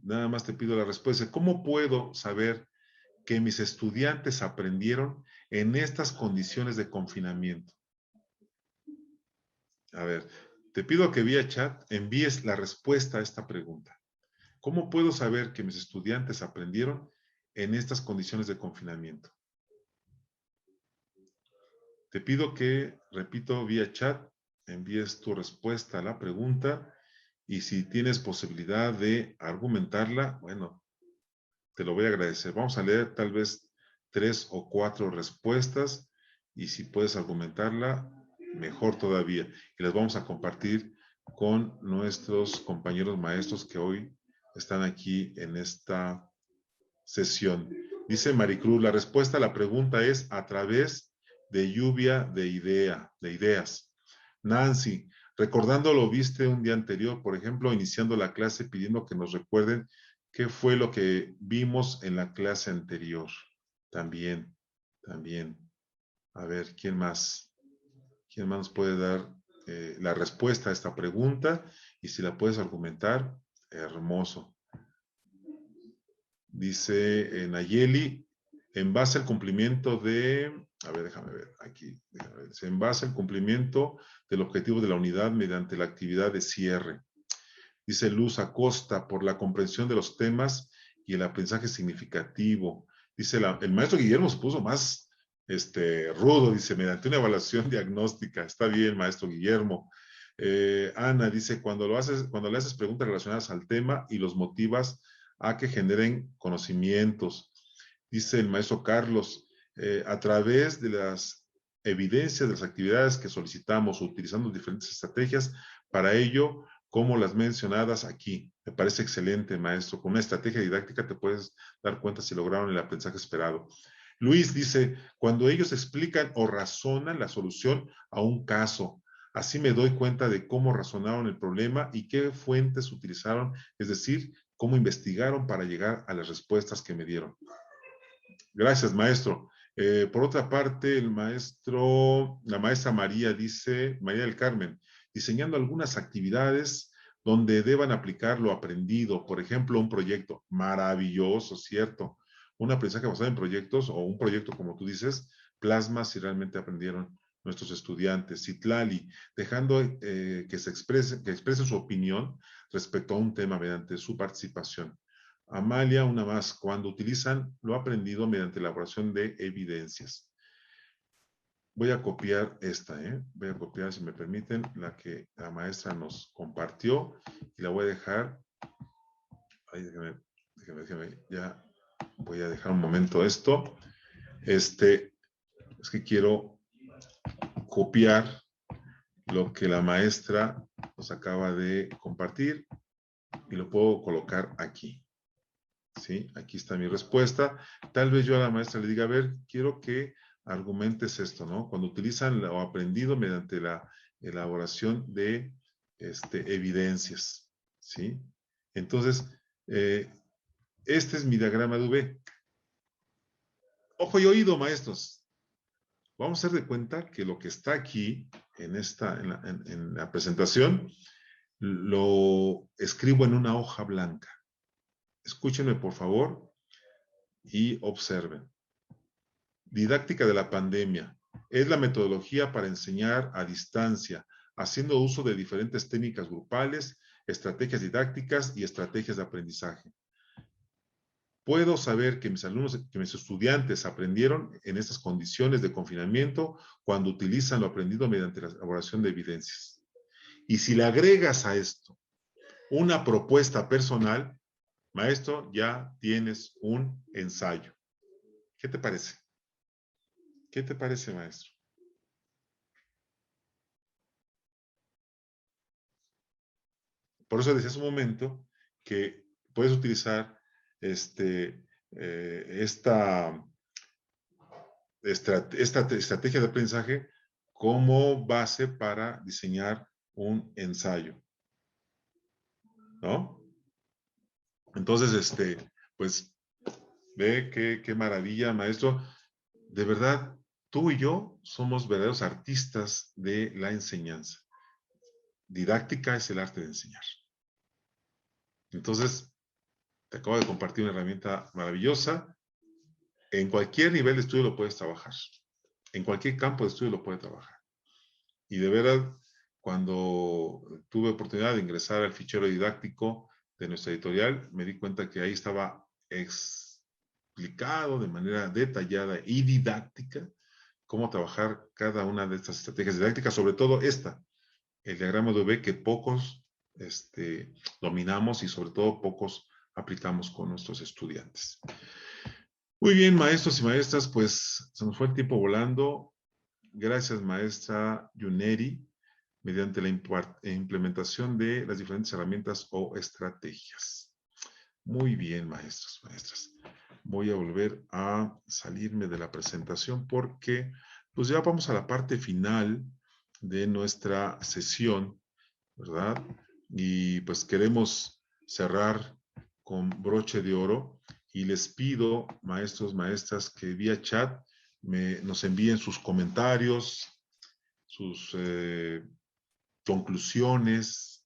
nada más te pido la respuesta. ¿Cómo puedo saber que mis estudiantes aprendieron en estas condiciones de confinamiento? A ver, te pido que vía chat envíes la respuesta a esta pregunta. ¿Cómo puedo saber que mis estudiantes aprendieron en estas condiciones de confinamiento? Te pido que, repito, vía chat, envíes tu respuesta a la pregunta y si tienes posibilidad de argumentarla, bueno, te lo voy a agradecer. Vamos a leer tal vez 3 o 4 respuestas y si puedes argumentarla, mejor todavía. Y las vamos a compartir con nuestros compañeros maestros que hoy están aquí en esta sesión. Dice Maricruz, la respuesta a la pregunta es a través de lluvia de ideas. Nancy, recordando lo viste un día anterior, por ejemplo, iniciando la clase pidiendo que nos recuerden qué fue lo que vimos en la clase anterior. También. A ver, ¿quién más? ¿Quién más nos puede dar la respuesta a esta pregunta? Y si la puedes argumentar, hermoso. Dice Nayeli, en base al cumplimiento de, a ver, déjame ver, aquí, dice, en base al cumplimiento del objetivo de la unidad mediante la actividad de cierre. Dice Luz Acosta, por la comprensión de los temas y el aprendizaje significativo. Dice el maestro Guillermo se puso más rudo, dice, mediante una evaluación diagnóstica. Está bien, maestro Guillermo. Ana dice, cuando le haces preguntas relacionadas al tema y los motivas a que generen conocimientos. Dice el maestro Carlos, a través de las evidencias de las actividades que solicitamos, utilizando diferentes estrategias, para ello, como las mencionadas aquí. Me parece excelente, maestro. Con una estrategia didáctica te puedes dar cuenta si lograron el aprendizaje esperado. Luis dice, cuando ellos explican o razonan la solución a un caso, así me doy cuenta de cómo razonaron el problema y qué fuentes utilizaron, es decir, cómo investigaron para llegar a las respuestas que me dieron. Gracias, maestro. Por otra parte, la maestra María dice, María del Carmen, diseñando algunas actividades donde deban aplicar lo aprendido. Por ejemplo, un proyecto maravilloso, ¿cierto? Un aprendizaje basado en proyectos o un proyecto, como tú dices, plasma si realmente aprendieron nuestros estudiantes. Citlali, dejando que exprese su opinión respecto a un tema mediante su participación. Amalia, una más, cuando utilizan lo aprendido mediante elaboración de evidencias. Voy a copiar esta, voy a copiar, si me permiten, la que la maestra nos compartió y la voy a dejar. Ay, déjame, ya voy a dejar un momento esto. Es que quiero copiar lo que la maestra nos acaba de compartir y lo puedo colocar aquí. ¿Sí? Aquí está mi respuesta. Tal vez yo a la maestra le diga, a ver, quiero que argumentes esto, ¿no? Cuando utilizan lo aprendido mediante la elaboración de evidencias, ¿sí? Entonces, este es mi diagrama de V. Ojo y oído, maestros. Vamos a hacer de cuenta que lo que está aquí en la presentación lo escribo en una hoja blanca. Escúchenme, por favor, y observen. Didáctica de la pandemia. Es la metodología para enseñar a distancia, haciendo uso de diferentes técnicas grupales, estrategias didácticas y estrategias de aprendizaje. Puedo saber que mis alumnos, que mis estudiantes aprendieron en estas condiciones de confinamiento cuando utilizan lo aprendido mediante la elaboración de evidencias. Y si le agregas a esto una propuesta personal, maestro, ya tienes un ensayo. ¿Qué te parece? ¿Qué te parece, maestro? Por eso decía hace un momento que puedes utilizar esta estrategia de aprendizaje como base para diseñar un ensayo, ¿no? Entonces, pues, ve qué maravilla, maestro. De verdad, tú y yo somos verdaderos artistas de la enseñanza. Didáctica es el arte de enseñar. Entonces, te acabo de compartir una herramienta maravillosa. En cualquier nivel de estudio lo puedes trabajar. En cualquier campo de estudio lo puedes trabajar. Y de verdad, cuando tuve oportunidad de ingresar al fichero didáctico de nuestra editorial, me di cuenta que ahí estaba explicado de manera detallada y didáctica cómo trabajar cada una de estas estrategias didácticas, sobre todo el diagrama de V, que pocos dominamos y sobre todo pocos aplicamos con nuestros estudiantes. Muy bien, maestros y maestras, pues se nos fue el tiempo volando. Gracias, maestra Yuneri, mediante la implementación de las diferentes herramientas o estrategias. Muy bien, maestros, maestras. Voy a volver a salirme de la presentación porque pues ya vamos a la parte final de nuestra sesión, ¿verdad? Y pues queremos cerrar con broche de oro y les pido, maestros, maestras, que vía chat nos envíen sus comentarios, sus conclusiones,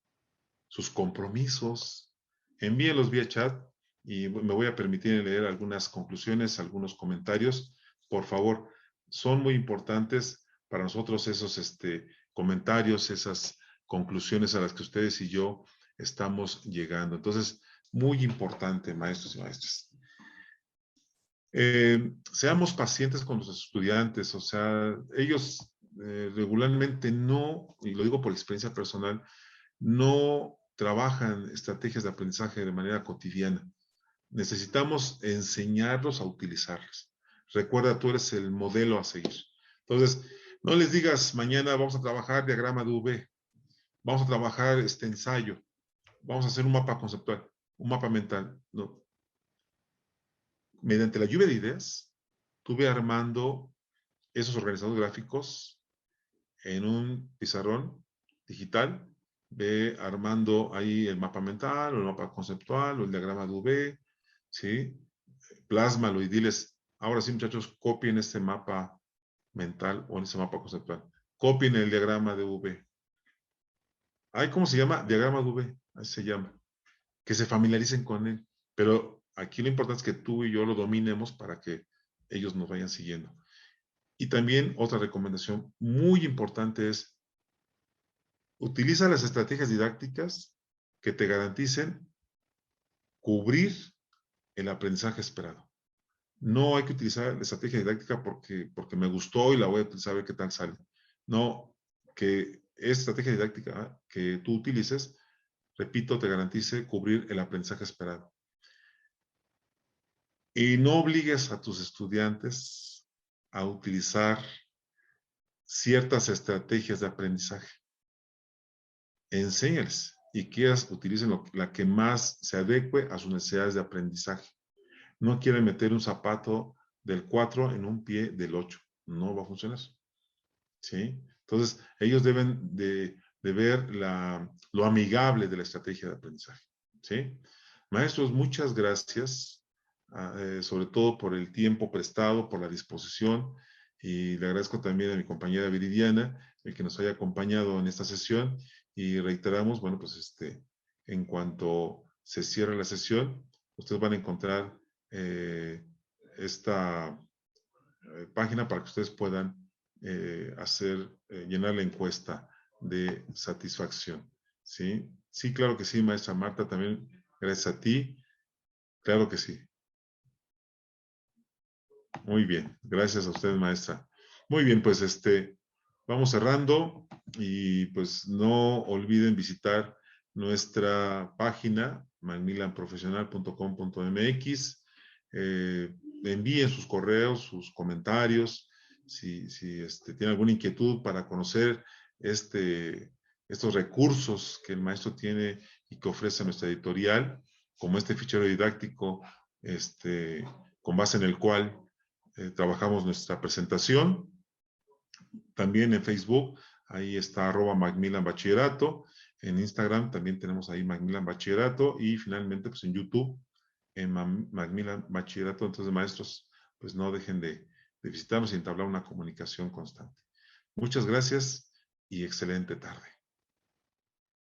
sus compromisos. Envíenlos vía chat y me voy a permitir leer algunas conclusiones, algunos comentarios. Por favor, son muy importantes para nosotros esos comentarios, esas conclusiones a las que ustedes y yo estamos llegando. Entonces, muy importante, maestros y maestras. Seamos pacientes con los estudiantes, o sea, ellos regularmente no, y lo digo por experiencia personal, no trabajan estrategias de aprendizaje de manera cotidiana. Necesitamos enseñarlos a utilizarlas. Recuerda, tú eres el modelo a seguir. Entonces, no les digas mañana vamos a trabajar diagrama de V, vamos a trabajar este ensayo, vamos a hacer un mapa conceptual, un mapa mental. No. Mediante la lluvia de ideas, tú ve armando esos organizadores gráficos en un pizarrón digital, ve armando ahí el mapa mental o el mapa conceptual o el diagrama de V, ¿sí? Plásmalo y diles, ahora sí, muchachos, copien este mapa mental o ese mapa conceptual. Copien el diagrama de V. Ay, ¿cómo se llama? Diagrama de V, así se llama. Que se familiaricen con él. Pero aquí lo importante es que tú y yo lo dominemos para que ellos nos vayan siguiendo. Y también otra recomendación muy importante es utiliza las estrategias didácticas que te garanticen cubrir el aprendizaje esperado. No hay que utilizar la estrategia didáctica porque me gustó y la voy a utilizar a ver qué tal sale. No, que esa estrategia didáctica que tú utilices, repito, te garantice cubrir el aprendizaje esperado. Y no obligues a tus estudiantes a utilizar ciertas estrategias de aprendizaje. Enséñales y que ellas utilicen la que más se adecue a sus necesidades de aprendizaje. No quieren meter un zapato del 4 en un pie del 8. no va a funcionar. ¿Sí? Entonces, ellos deben de ver lo amigable de la estrategia de aprendizaje. ¿Sí? Maestros, muchas gracias, sobre todo por el tiempo prestado, por la disposición, y le agradezco también a mi compañera Viridiana el que nos haya acompañado en esta sesión, y reiteramos, bueno, pues en cuanto se cierre la sesión, ustedes van a encontrar esta página para que ustedes puedan llenar la encuesta de satisfacción. ¿Sí? Sí, claro que sí, maestra Marta, también gracias a ti. Claro que sí. Muy bien, gracias a usted, maestra. Muy bien, pues vamos cerrando, y pues no olviden visitar nuestra página macmillanprofesional.com.mx. Envíen sus correos, sus comentarios, si tienen alguna inquietud para conocer estos recursos que el maestro tiene y que ofrece nuestra editorial, como este fichero didáctico, con base en el cual trabajamos nuestra presentación. También en Facebook, ahí está @Macmillan Bachillerato. En Instagram también tenemos ahí Macmillan Bachillerato, y finalmente pues en YouTube, en Macmillan Bachillerato. Entonces, maestros, pues no dejen de visitarnos y entablar una comunicación constante. Muchas gracias y excelente tarde.